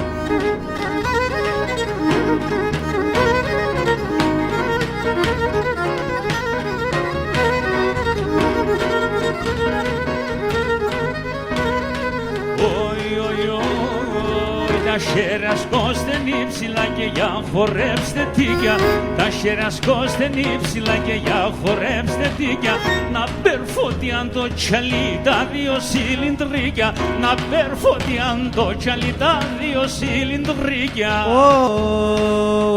Oi, oi, oi, τα χέρια σκώστε υψηλά και για χορέψτε τίκια, τα χέρια σκώστε υψηλά και για χορέψτε τίκια, να περφωτιάν το τσαλί τα δύο σιλινδρίκια, να περφωτιάν το τσαλί τα δύο σιλινδρίκια.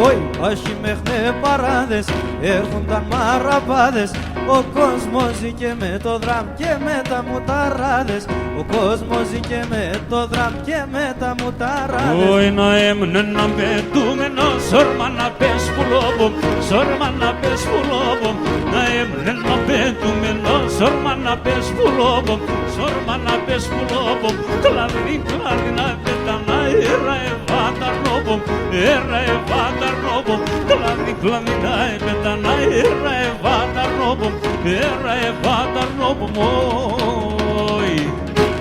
Oi, βάσκοι μεχνέ παράδες, έρχονταν μαραβάδες, ο κόσμος ζήκε με το δραμ και με τα μουταράδες, ο κόσμος ζήκε με το δραμ και με τα μουταράδες. Oi, να έμεινε να πετούμενο, σόρμα να πες πουλόβο, σόρμα να πες πουλόβο, να έμεινε να πετούμενο, σόρμα να πες πουλόβο, σόρμα να πες πουλόβο, κλαδί, κλαδί να πετάνα, έρα εβάτα ρόβο, έρα εβάτα ρόβο, κλαδί, κλαδί να πετάνα, έρα εβάτα ρόβο, έρα εβάτα ρόβο, μόι.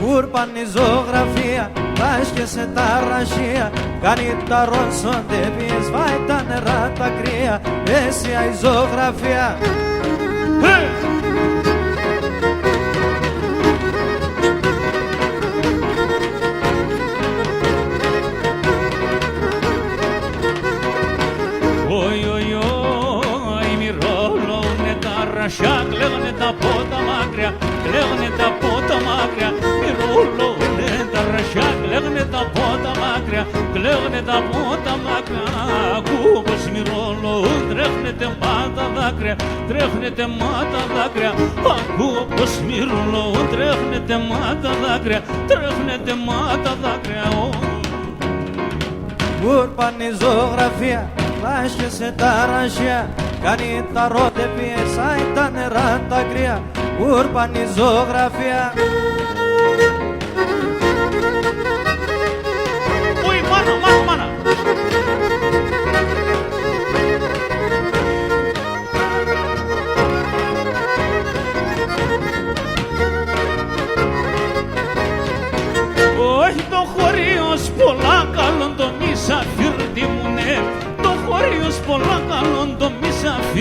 Ούρπανη ζωγραφία, βάσκεσαι τα ραχεία, κάνει τα ρώσονται, σβάει τα νερά τα κρύα, αίσια η ζωγραφία. Oi, oi, oi, μυρώνονται τα ρασιά, κλαίγουνε τα πότα μακριά, κλαίγουνε τα πότα μακριά, μυρώνονται τα ρασιά, κλαίγουνε τα πότα μακριά, κλαίγουνε τα πότα μακριά, ακούω πως μυρώνουν, τρέχουνε μάτα δάκρυα, τρέχουνε μάτα δάκρυα, ακούω πως μυρώνουν, τρέχουνε μάτα δάκρυα, τρέχουνε μάτα δάκρυα. Ούρπανη ζωγραφία, βάσκεσαι τα ραχεία, κάνει τα ρότε πιεσάει τα νερά τα κρύα, ούρπανη ζωγραφία. Ui, μάνα, μάνα, μάνα. Όχι το χωρίος πολλά καλόν το μη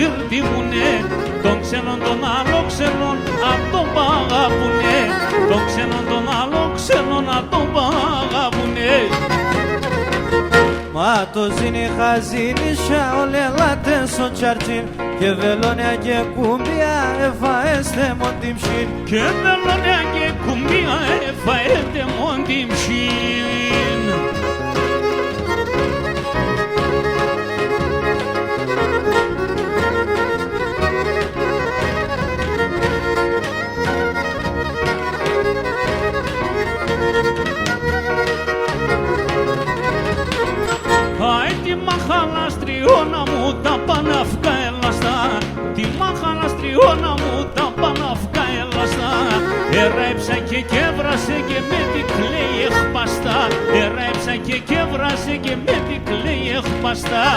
σπίρτι μου ναι, τον ξένον τον άλλο ξένον απ' τον παγαπουνε, τον ξένον τον άλλο ξένον απ' τον παγαπουνε. Μα το ζήνει χαζίνι όλε λάτε στο τσαρτσίν και βελόνια και κουμπία εφαέστε μοντιμσίν και βελόνια και κουμπία εφαέστε μοντιμσίν. Τη μαχαλαστριώνα μου τα παναυκά ελαστά, τη μαχαλαστριώνα μου τα παναυκά ελαστά. Ερέψα και κέβρασε και με την κλαίει εχπαστά, ερέψα και κέβρασε και με την κλαίει εχπαστά.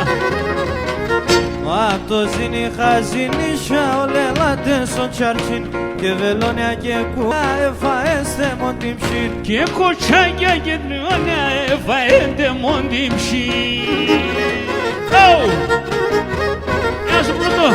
Μα το ζήνει χαζίνισια όλε λάτε στο τσαρτσίν και βελόνια και κουμπιά εφαέστε μοντιμσίν και κοτσάκια και τριώνια εφαέστε μοντιμσίν. Γεια σου Πλούτο!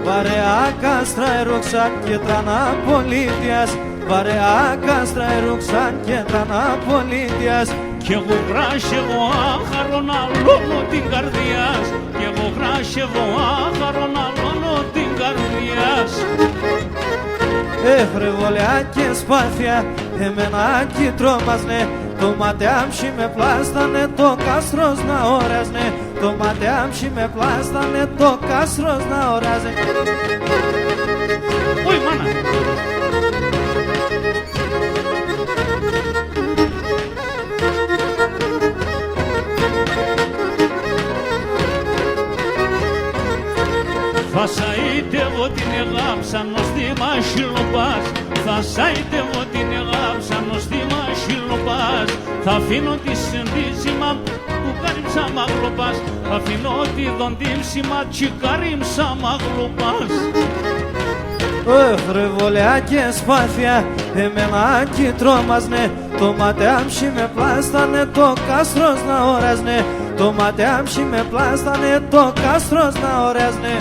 Βαρεά κάστρα ερούξαν και τρανά πολίτιας, βαρεά κάστρα ερούξαν και τρανά πολίτιας. Κι εγώ γράσευω άχαρον αλώνω την καρδιάς, κι εγώ γράσευω άχαρον αλώνω την καρδιάς. Χρεβολιά και σπάθια, εμένα κι τρόμαζνε, το ματεάμψι με πλάστανε, το κάστρος να όραζνε, το ματεάμψι με πλάστανε, το κάστρος να όραζε. Ui, μάνα! Θα σαΐτευω την εγάψαν ως τη μαχιλοπάς, θα σαΐτευω την εγάψαν ως τη μαχιλοπάς. Θα αφήνω τη συνδύσιμα που κάρυμψα μαγλοπάς, θα αφήνω τη δοντύμσιμα τσι κάρυμψα μαγλοπάς. Χρεβολιά και σπάθια, εμένα κι τρόμαζνε, το ματεάμψι με πλάστανε, το κάστρος να όραζνε, το ματεάμψι με πλάστανε, το κάστρος να όραζνε.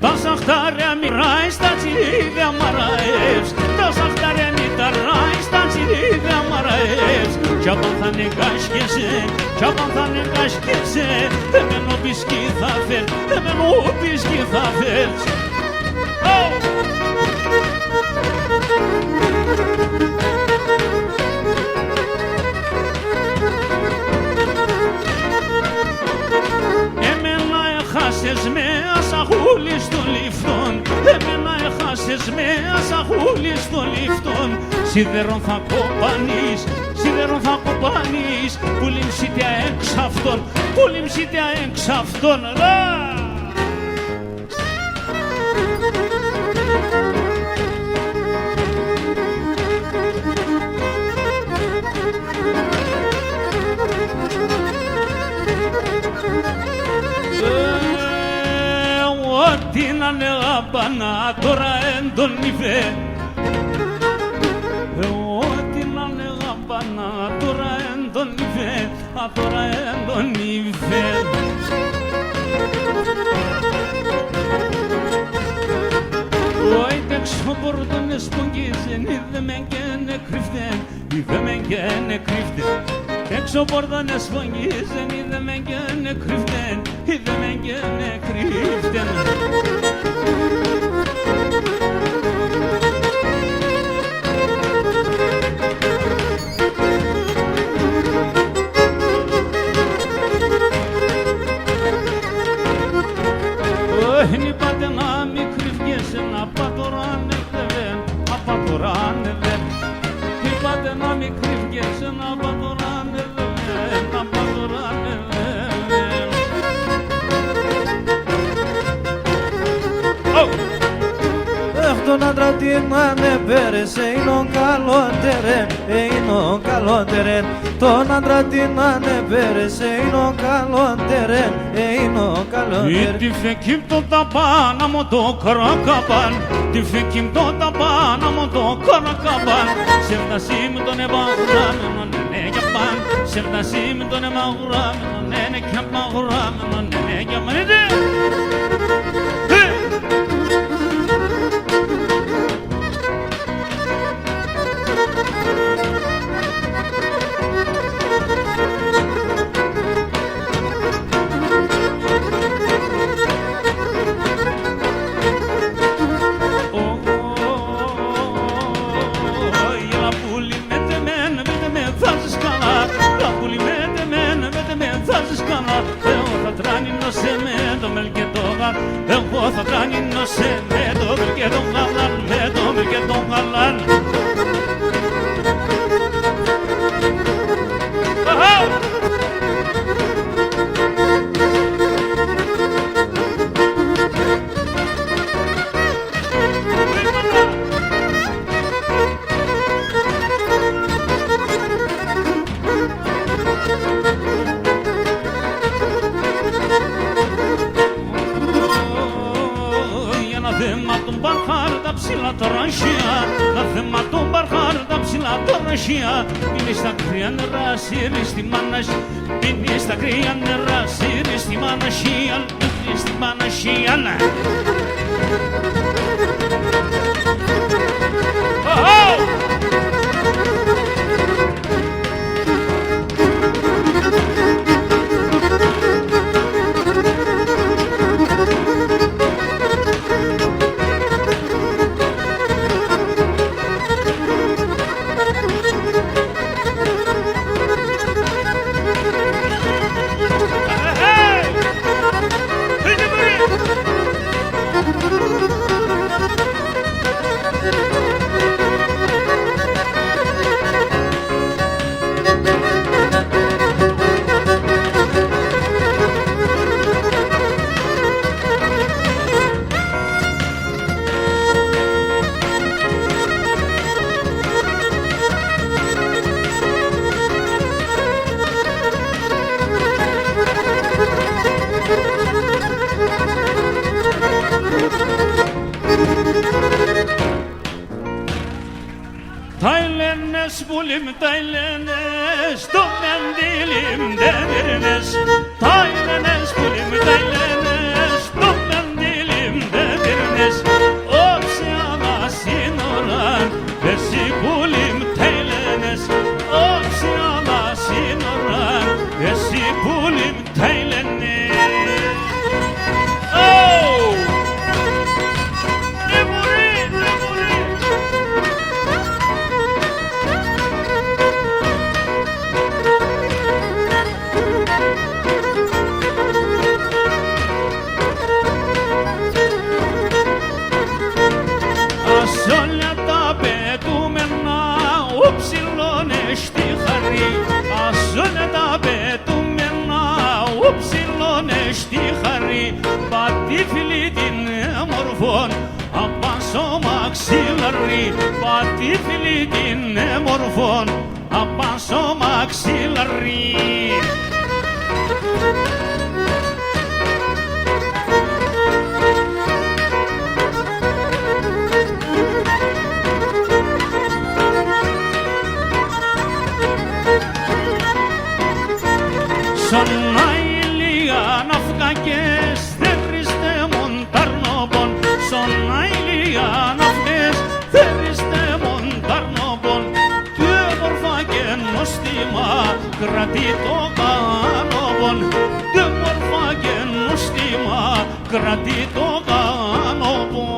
Τα σαχτάρια μοιράει στα τσιρίδια μαραεύς, τα σαχτάρια μηταράει στα τσιρίδια μαραεύς. Κι απαν θα νεκάσκεσαι, κι απαν θα νεκάσκεσαι, εμένω πισκή θα φέρ, εμένω πισκή θα φέρς. Εμένα έχασες με ασαχούλη στο λιφτόν, εμένα έχασες με ασαχούλη στο λιφτόν. Σίδερον θα κοπανείς, σίδερον θα κοπανείς, που λιμσίτια έξ' αυτόν, που λιμσίτια έξ' αυτόν. Ό,τι να νεγάπανα τώρα εν τον υφέ, ό,τι να νεγάπανα τώρα εν τον υφέ, τώρα εν τον υφέ. Όιτε ξοπορτώνε σπογγίζεν, είδε με και νεκρυφτέν, είδε με και νεκρυφτέν. Έξω πόρτα σπογγίζεν, είδε με και νεκρυφτέν, είδε με και νεκρυφτέν. Όχι είπατε να μη κρυφγέσαι, να πατωράνε δεν, να πατωράνε δεν. Είπατε να μη κρυφγέσαι, να πατωράνε δεν, να πατωράνε δεν. Τον άντρα την ανεπέρεσε, είναι ο καλότερεν, είναι ο καλότερεν. Τον άντρα την ανεπέρεσε, είναι ο καλότερεν, είναι ο καλότερεν. Τι φεκύπτω τα πάνα μου το καρακαπάν, τι φεκύπτω τα πάνα μου το καρακαπάν. Σε φτασί μου τον εμπαγράμενο, ναι, man Sevdasim döneme uğramın Nenek yapma uğramın Nenek yapma nedir? Εγώ θα τρανίνωσε με το μυρ και τον γαλάν, με το μυρ και τον γαλάν. Να θέμα τον Μπαρχάρ τα ψηλά τωρασιά Πίνει στα κρύα νερά σύρει στη μάναση Πίνει στα κρύα νερά σύρει στη μάνασια Πίνει στη μάνασια Taylenes bulim taylenes Domen dilim devirnes Taylenes bulim taylenes Domen dilim devirnes Opsiyana sinoran Vesi bulim taylenes Opsiyana sinoran Vesi bulim taylenes Oh! Πατήφυλλη την μορφών απάσω μαξιλαρί Πατήφυλλη την μορφών απάσω μαξιλαρί Κρατεί το κανόπον, δε μορφά και νοστήμα, κρατεί το κανόπον.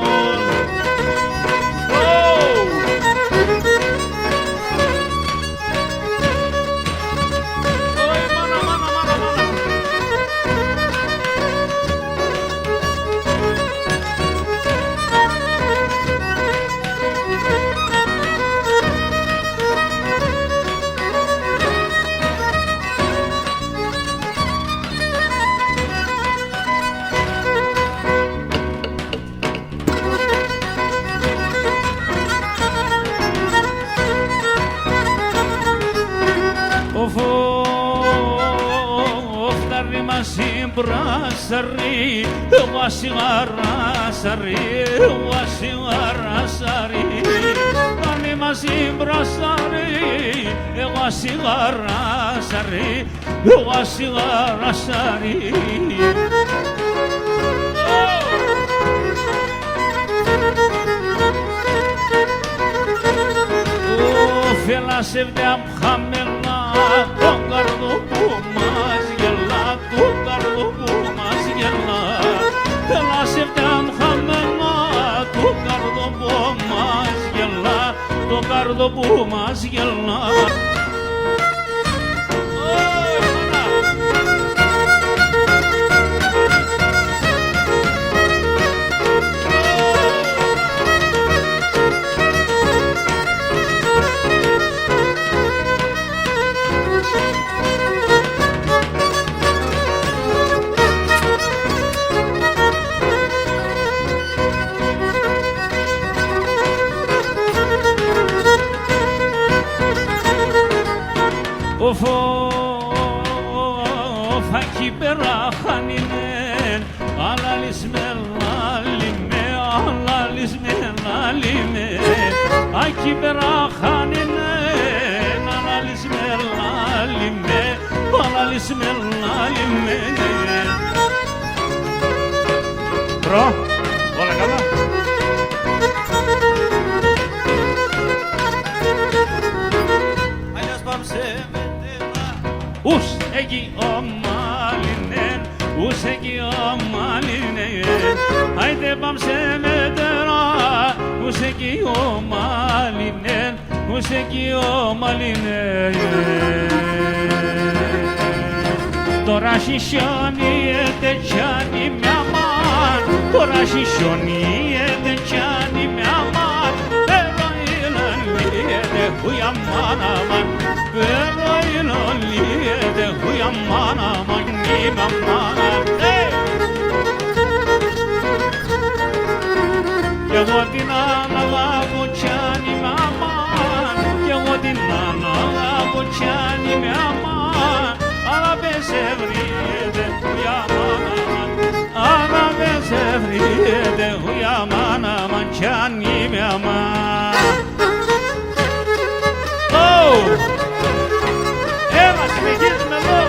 μαζί μπρασαρί, βασιλαράσαρι, βασιλαράσαρι. Πάνε μαζί μπρασαρί, βασιλαράσαρι, βασιλαράσαρι. Φέλασε βδιά χαμελά, το καρδό που μας γελά, το καρδό που μας γελά. Φέλασε βδιά χαμελά, το καρδό που μας γελά, το καρδό που μας γελά. Φάκι πέρα χάνινεν, αλάλης με λάλιμε, αλάλης με λάλιμε. Άκι πέρα χάνινεν, αλάλης με λάλιμε, αλάλης με λάλιμε. Προ, όλα καλά. Αλλιώς πάμε σε μετέλα. Ους εκεί ο μάλινεν, ους εκεί ο μάλινεν. Άιντε πάμε σε μετέρα, ους εκεί ο μάλινεν, ους εκεί ο μάλινεν. Τώρα σισιώνιεται κι άνει μια μάν, τώρα σισιώνιεται κι άνει μια μάν. Pero ilaliete huya mana man, pero ilaliete huya mana man, ni mana. Κι εγώ την αναλάβω κι αν είμαι αμάν, κι εγώ την αναλάβω κι αν είμαι αμάν. Αλλά δεν σε βρείτε χουιά μάνα μαν, αλλά δεν σε βρείτε χουιά μάνα μαν κι αν είμαι αμάν. Έλα συνεχίζουμε εδώ.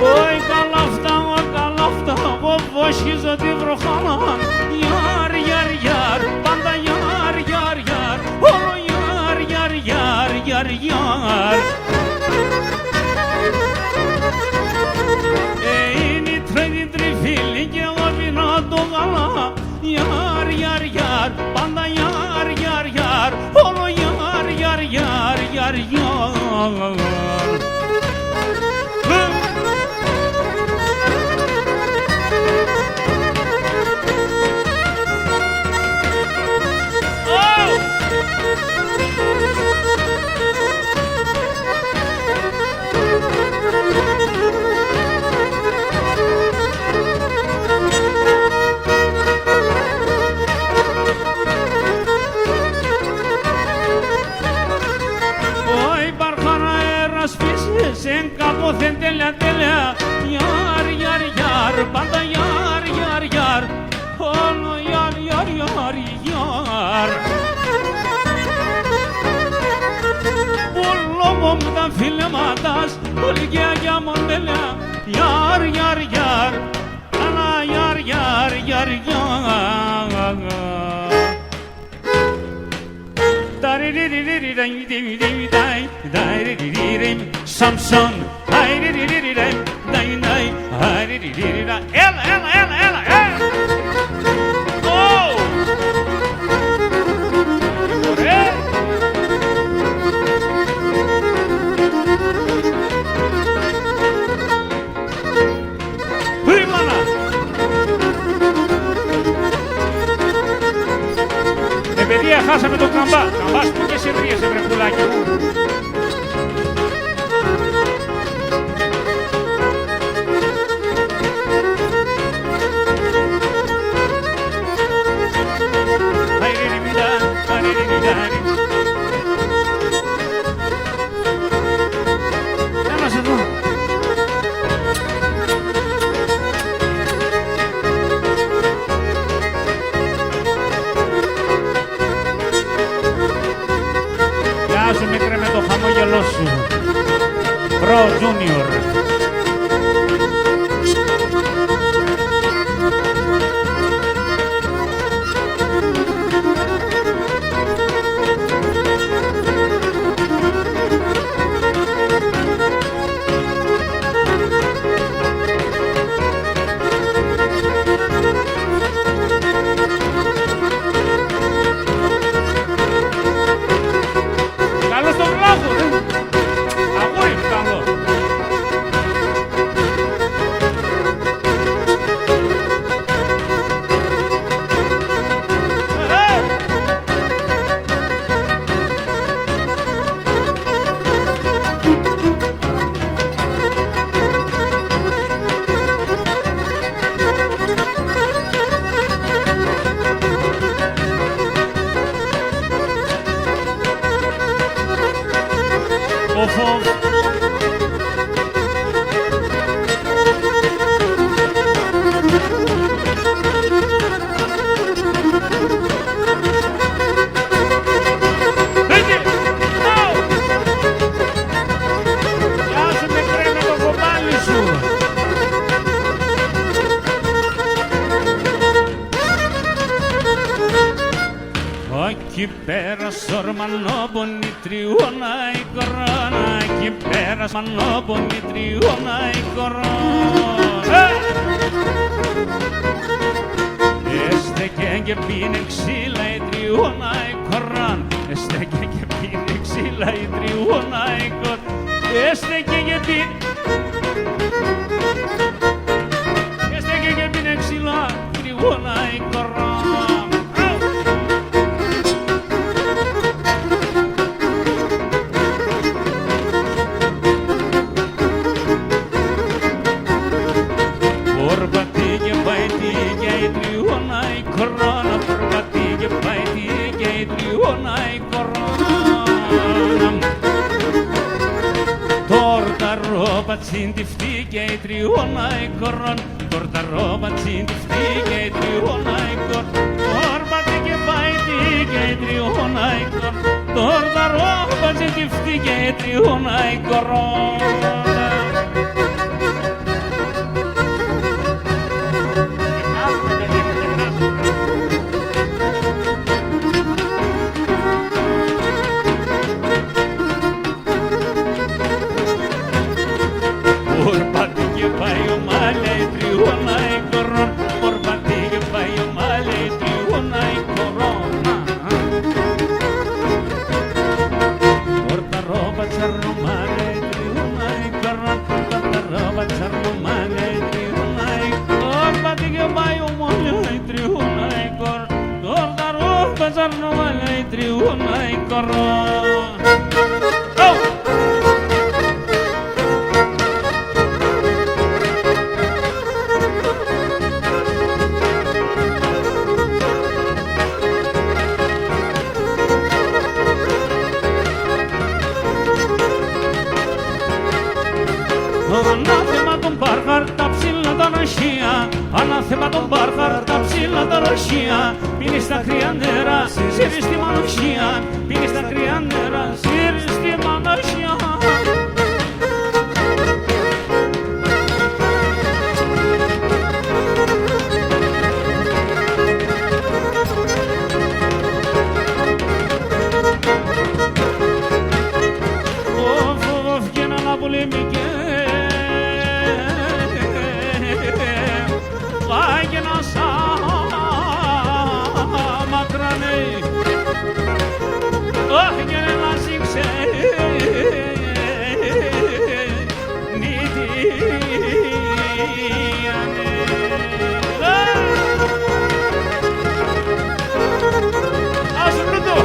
Ωι καλά αυτά, εγώ βόσχιζω τη βροχάνα. Γιάρ, γιάρ, γιάρ, πάντα γιάρ, γιάρ, γιάρ. Όλο γιάρ, γιάρ, γιάρ, γιάρ, γιάρ. Είναι η τρίτη τριφύλη και εγώ πεινώ το γαλά. Γιάρ, γιάρ, γιάρ, πάντα γιάρ, γιάρ, γιάρ. Όλο γιάρ, γιάρ, γιάρ, γιάρ, γιάρ. Εν κάποθεν τέλεια τέλεια, γιάρ, γιάρ, γιάρ, πάντα γιάρ, γιάρ, γιάρ, όλο γιάρ, γιάρ, γιάρ, γιάρ. Πολόμο μου τα φιλεματάς, όλη και αγιά μοντέλια, γιάρ, γιάρ, γιάρ, αλλά γιάρ, γιάρ, γιάρ, γιάρ. Samson, ela, ela, ela, ela, ela. Oh! Hui, mana? Παιδιά, χάσαμε το καμπά. Καμπάς που και σε βρίασε, βρε πουλάκι μου. Κι πέρα σορμανόπονη τριώνα η κορώνα, κι πέρα σορμανόπονη τριώνα η κορώνα. Έστεκε και πίνε ξύλα η τριώνα η κορώνα, έστεκε και πίνε ξύλα η τριώνα η κορώνα, έστεκε και πίνε, έστεκε και πίνε ξύλα η τριώνα η κορώνα. Τσιντιφτή και η τριώνα η κορών, τόρτα ρόμπα τσιντιφτή και η τριώνα η κορών, τόρπατη και πάει και η τριώνα η κορών, τόρτα ρόμπα τσιντιφτή και η τριώνα η κορών. Ανάθεμα τον Μπάρχαρ, τα ψήλα τα ρωσία. Ανάθεμα τον Μπάρχαρ, τα ψήλα τα ρωσία. Πίνει στα κρύα νερά, σύρει στη μανουσία. Πίνει στα κρύα νερά, σύρει στη μανουσία. Βγαίναν από λεμικές Άγινα σαν μακρανέ, άγινα να ζήξε νητιάνε. Ας βρούτο!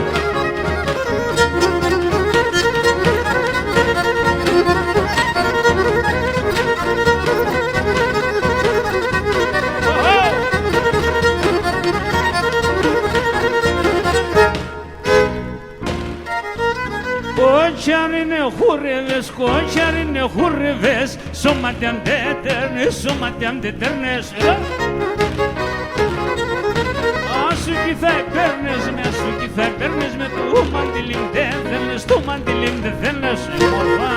Κότσαρινε χούρεβες, σώματιαν τέτερνες. Άσου κι θα επέρνες με, άσου κι θα επέρνες με το μαντιλίν δεν θέλες, το μαντιλίν δεν θέλες, μορφά.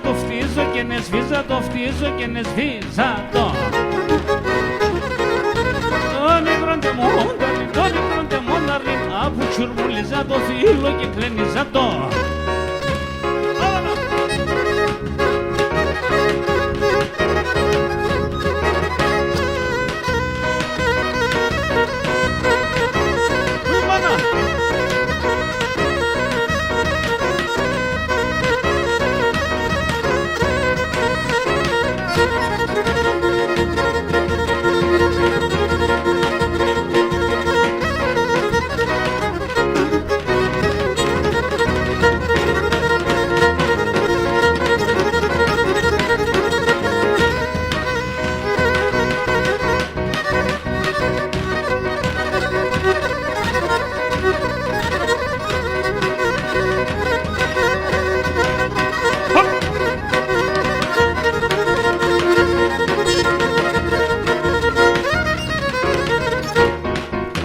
Το φτύζω και ναι σβίζα το, φτύζω και ναι σβίζα το. Το μικρόν τεμόναρλιν, αφού τσουρμουλίζα το φίλο και κλένιζα το.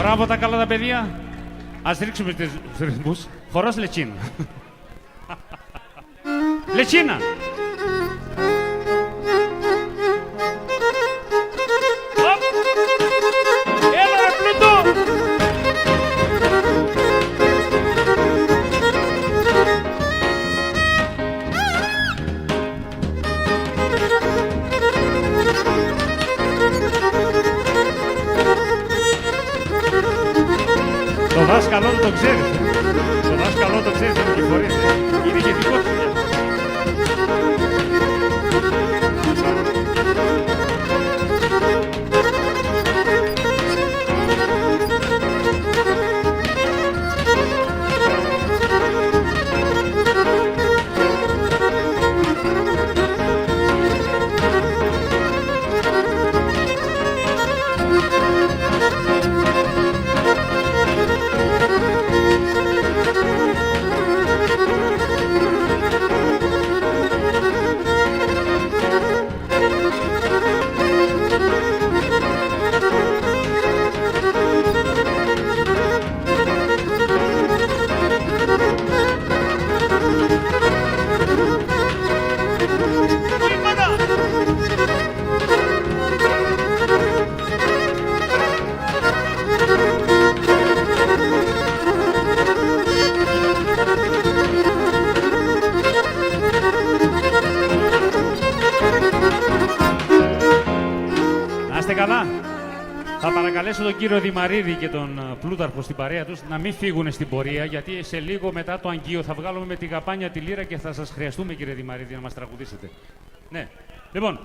Μπράβο τα καλά τα παιδιά. Ας ρίξουμε τους ρυθμούς. Χορός Λετσίνα. Λετσίνα. Έλα ρε Πλούτο. Το δάσκαλό το ξέρεις. Το δάσκαλό το ξέρεις, δεν κυφορείς. Είναι και δικό του. Θα παρακαλέσω τον κύριο Δημαρίδη και τον Πλούταρχο στην παρέα τους να μην φύγουν στην πορεία, γιατί σε λίγο μετά το αγγείο θα βγάλουμε με τη γαπάνια τη λύρα και θα σας χρειαστούμε, κύριε Δημαρίδη, να μας τραγουδήσετε. Ναι. Λοιπόν,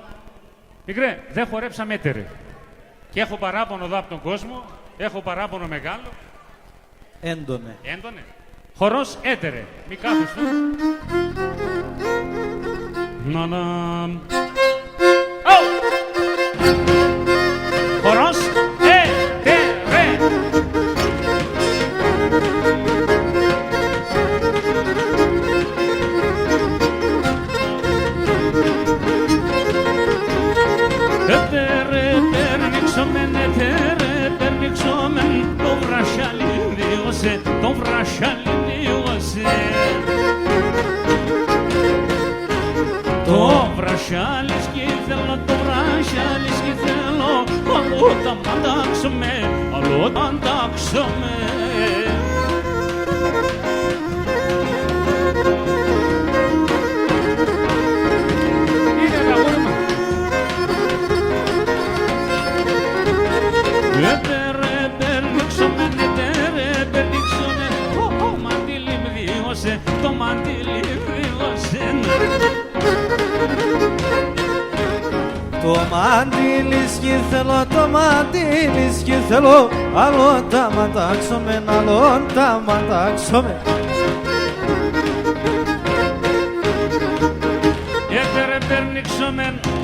μικρέ, δεν χορέψαμε έτερε. Και έχω παράπονο εδώ από τον κόσμο, έχω παράπονο μεγάλο. Έντονε. Έντονε. Χορός έτερε. Μη κάθεστο. Να. Χορός έτερε. Έτερε, περνήξομεν, έτερε, περνήξομεν, το βρασιάλι δίωσε, το βρασιάλι δίωσε. Το βρασιάλι σκήθελο, το βρασιάλι σκήθελο, αλλού τα μαντάξουμε, αλλού τα μαντάξουμε. Είναι τα γόρμα. Έτερε, περνήξομεν, έτερε, περνήξομεν, το μαντήλι μ' δίωσε, το μαντήλι μ' δίωσε. Το μαντήλι σκήθελο, το μαντήλι σκήθελο, άλλο τα μαντάξομαι, άλλο τα μαντάξομαι.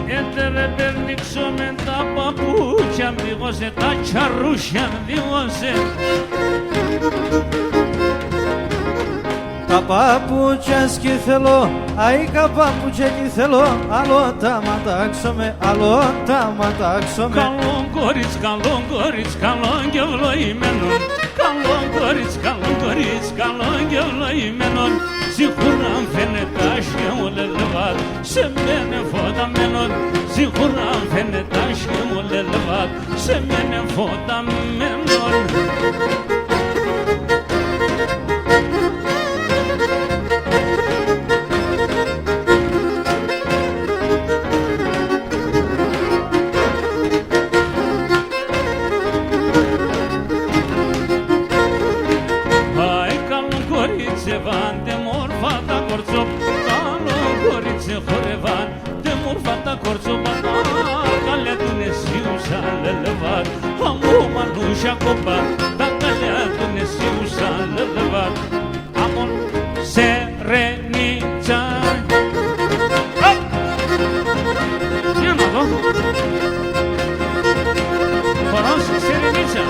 Έτερε περνήξομεν, τα παπούτσια μ' δίγωσε, τα τσαρούσια μ' δίγωσε. Τα παπούτσια σκήθελο, αήκα παπούτσια κι θέλω, άλλο τα μαντάξομαι, άλλο τα μαντάξομαι. Καλό κορίτσι, καλό και ευλογημένο. Καλό κορίτσι, καλό και ευλογημένο. Σίγουρα φαίνεται άσχημο λελεβάτ, σε μένε φωταμένο. Σίγουρα φαίνεται άσχημο λελεβάτ, σε μένε φωταμένο. Βάντε μόρφα τα κορτσόπα, καλό κορίτσι χορεύαν, τε μόρφα τα κορτσόπα, καλιά του νεσίουσα λελεβάτ, αμού μανούσια κόπα, τα καλιά του νεσίουσα λελεβάτ, αμόν σερενίτσα. Για να δω. Χορός σερενίτσα.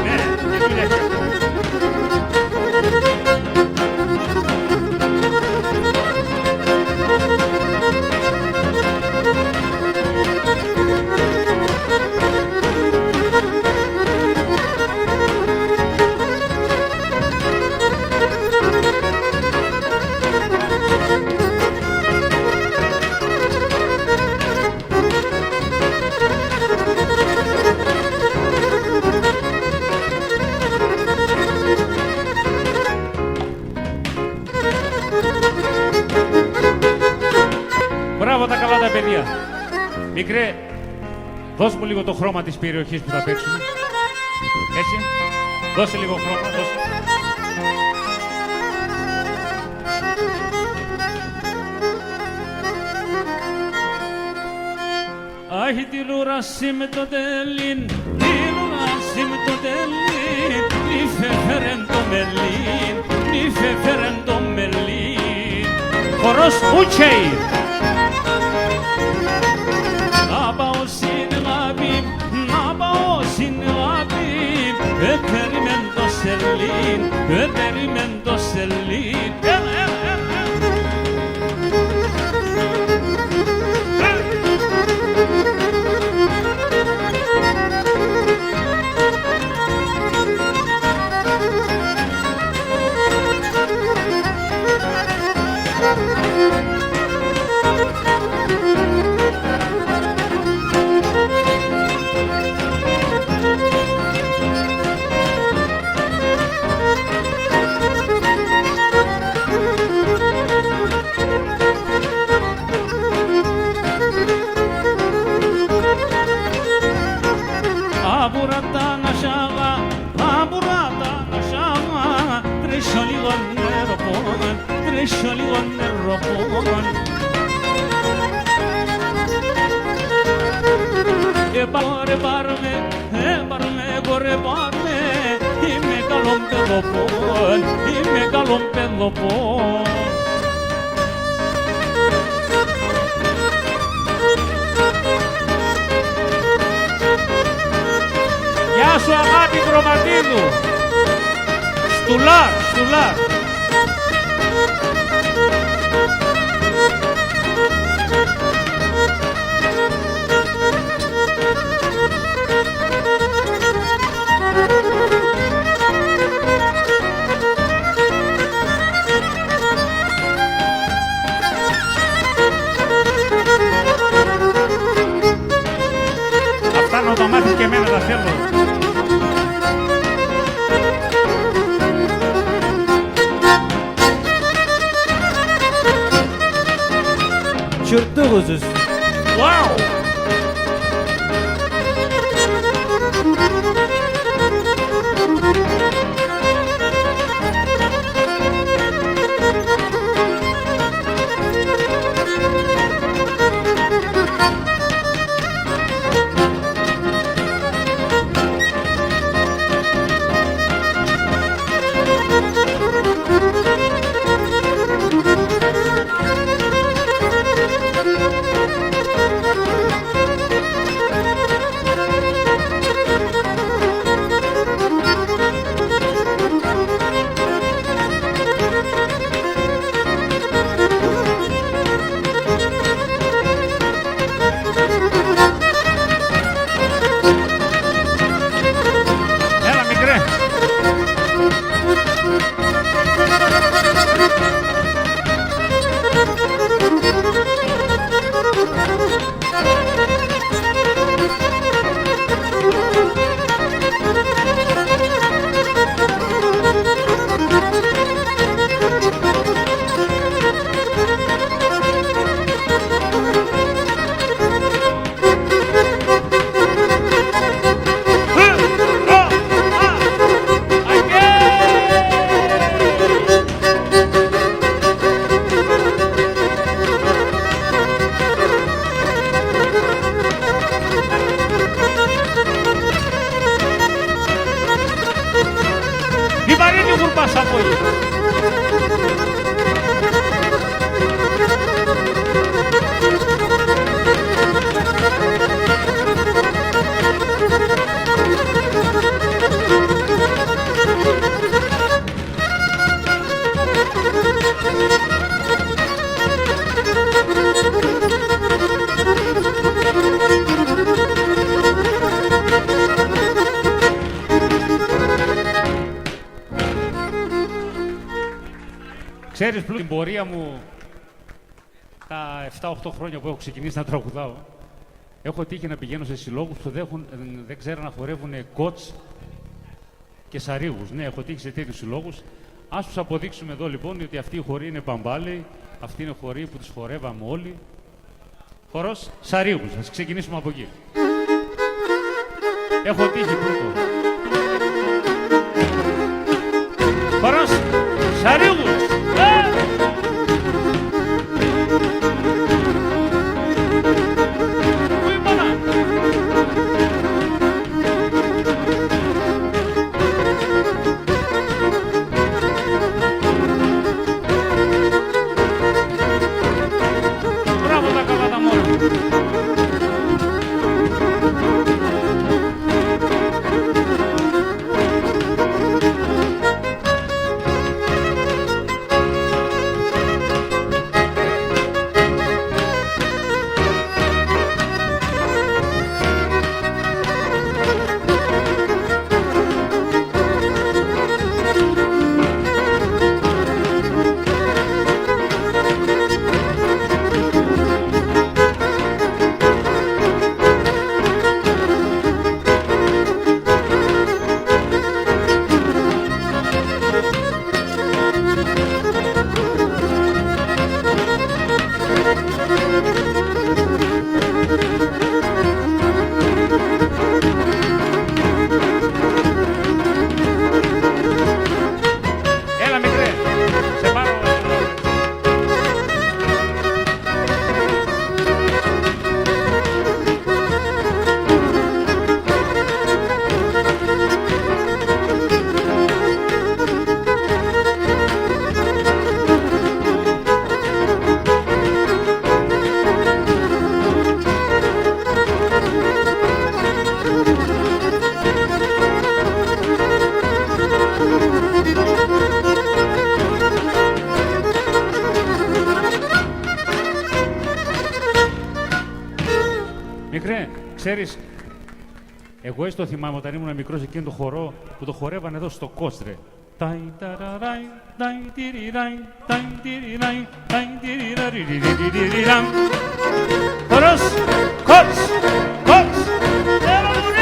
Ναι, και δουλειά. Μπράβο τα καλά τα παιδιά. Μικρέ, δώσ' μου λίγο το χρώμα της περιοχής που θα παίξουμε. Έτσι. Δώσε λίγο χρώμα, δώσε. Άχι τη λουράση με το τελίν, τη λουράση με το τελίν, νύφε φέρεν το μελίν, νύφε φέρεν το μελίν. Χορός Ούτσεϊ. Να πάω στην αγάπη, να πάω στην αγάπη, περιμέν το σελίν, περιμέν το σελίν. Aburata na shaga, trisholi wanne ropon. E barme, gore barme, ime galompe lopon. Γεια σου αγάπη Χρωματίδου. Στουλάρ, στουλάρ. Αυτά να το μάθεις και εμένα τα θέλω. Çırptı kuzuz. Wow! Thank you. Ξέρεις πλούν την πορεία μου τα 7-8 χρόνια που έχω ξεκινήσει να τραγουδάω. Έχω τύχει να πηγαίνω σε συλλόγους που δεν ξέρω να χορεύουν κότς και σαρίγους. Ναι, έχω τύχει σε τέτοιους συλλόγους. Ας τους αποδείξουμε εδώ λοιπόν ότι αυτή η χορή είναι μπαμπάλαιοι, αυτή είναι χορή που τους χορεύαμε όλοι. Χορός σαρίγους, ας ξεκινήσουμε από εκεί. Έχω τύχει πλούτο. Χορός σαρίγους. Μικρέ, ξέρεις, εγώ έτσι το θυμάμαι όταν ήμουν μικρός εκείνο το χορό που το χορεύαν εδώ στο Κόστρε. Χορός, κότς, κότς, έλα μουνί!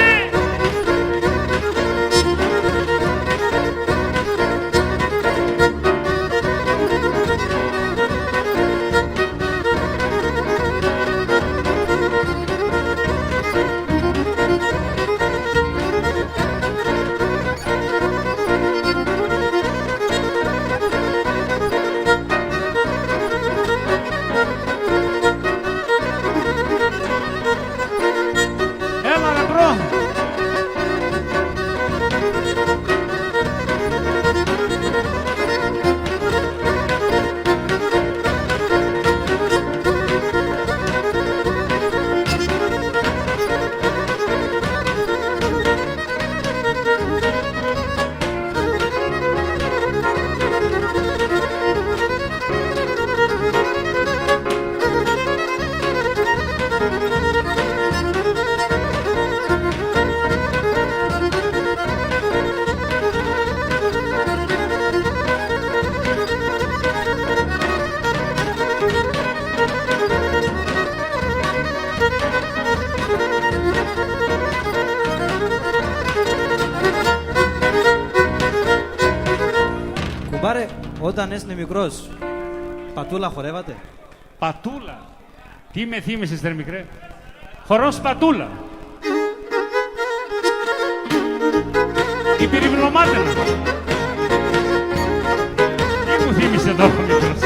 Κουμπάρε, όταν έσαι μικρός, πατούλα χορεύατε? Πατούλα. Τι με θύμισες, ρε μικρέ. Χορός πατούλα. Η πυριβλωμάταινα. Τι μου θύμισε εδώ ο μικρός.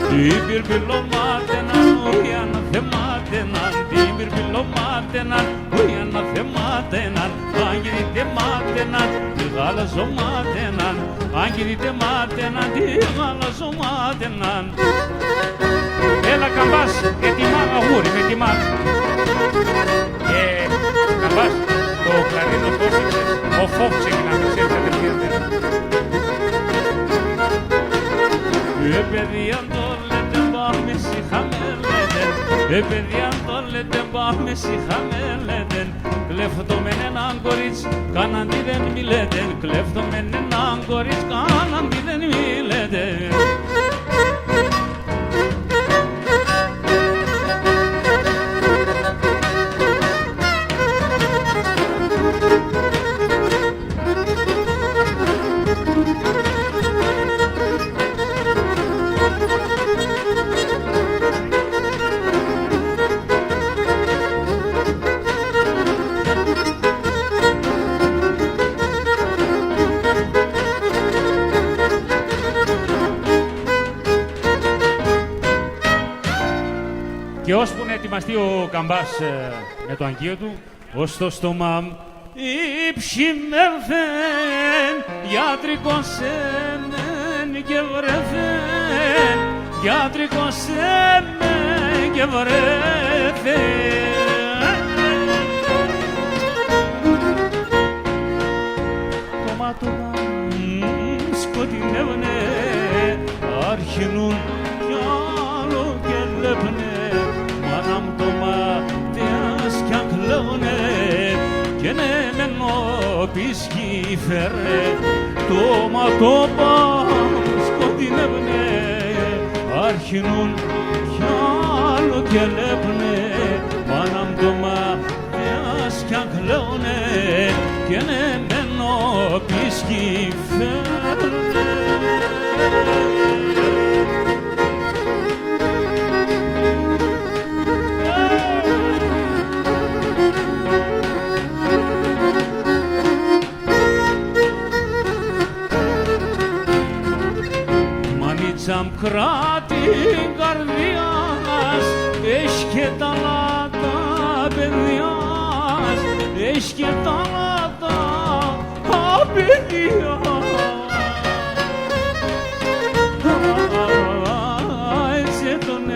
Την πυρπυλωμάταινα, ουι αναθεμάταινα, την πυρπυλωμάταινα, ουι αναθεμάταινα, αν γυρείτε μάταινα, τη γαλαζομάταινα, αν γυρείτε μάταινα, τη γαλαζομάταινα. Έλα καμπάς, ετοιμά αγούρι, με ετοιμά. Καμπάς, το κλαρίνο πώς είπες, ο φόβ ξεκινάμε, ξέρεις κατευθείαν. Παιδιά το λέτε πάμε σιχαμέ λέτε, παιδιά το λέτε πάμε σιχαμέ λέτε, κλέφω τον κλέφτομεν έναν κορίτσι, κάναν τι δεν μιλέτε. Κλέφτομεν έναν κορίτσι, κάναν τι δεν μιλέτε. Και ώσπου να ετοιμαστεί ο καμπάς με το αγγείο του, ως το στόμα μου υψημέρθεν, γιατρικός έμεν και βρέθεν, γιατρικός έμεν και βρέθεν. Το μάτωμα σκοτεινεύουνε, αρχινούν κι άλλο και λέπνε. Μάνα μου το μάτιας κι αν κλαίουνε, και ναι μεν όπισχη φέρε. Το μάτωμα σκοτεινεύουνε, αρχινούν κι άλλο και λέπνε. Μάνα μου το μάτιας κι αν κλαίουνε, και ναι μεν όπισχη φέρε. Μανίτσα μικρά την καρδιάς, έχει και τα λάτα παιδιάς, έχει και τα λάτα παιδιά. Έτσι τον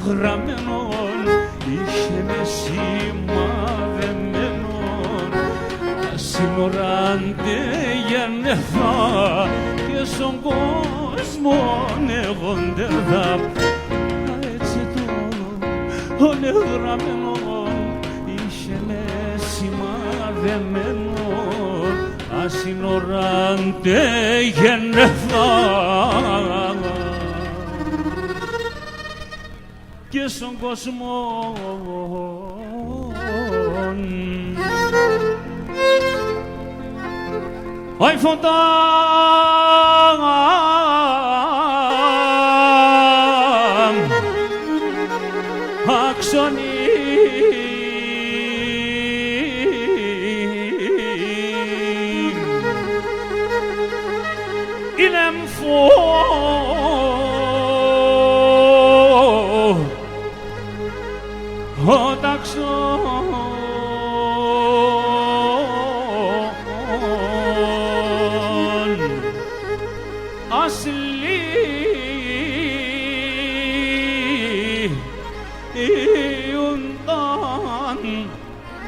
γραμμένον, είχε με σημαδεμένον, συγχωράντε γεννηθά και στον κόσμον εγόνται θα. Έτσι τον γραμμένον, είχε με σημαδεμένον, ασυγχωράντε γεννηθά και στον κόσμο. Αι φωτά αξονή είναι μφω ο ταξόν ασλή ιούνταν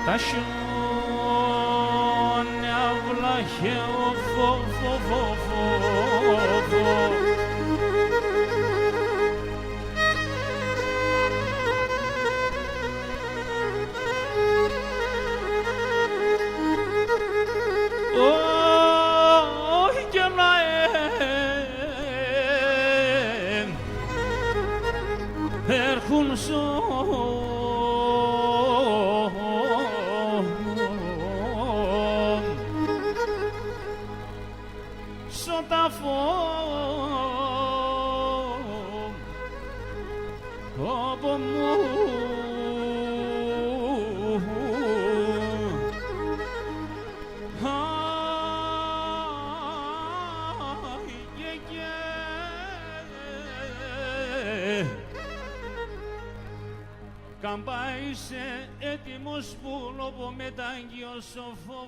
τα σιόνια βλαχαίο φω. Όχι και να έρχουν σωταφό από μου. Καμπά είσαι έτοιμος που λόγω μετάγγιος φω.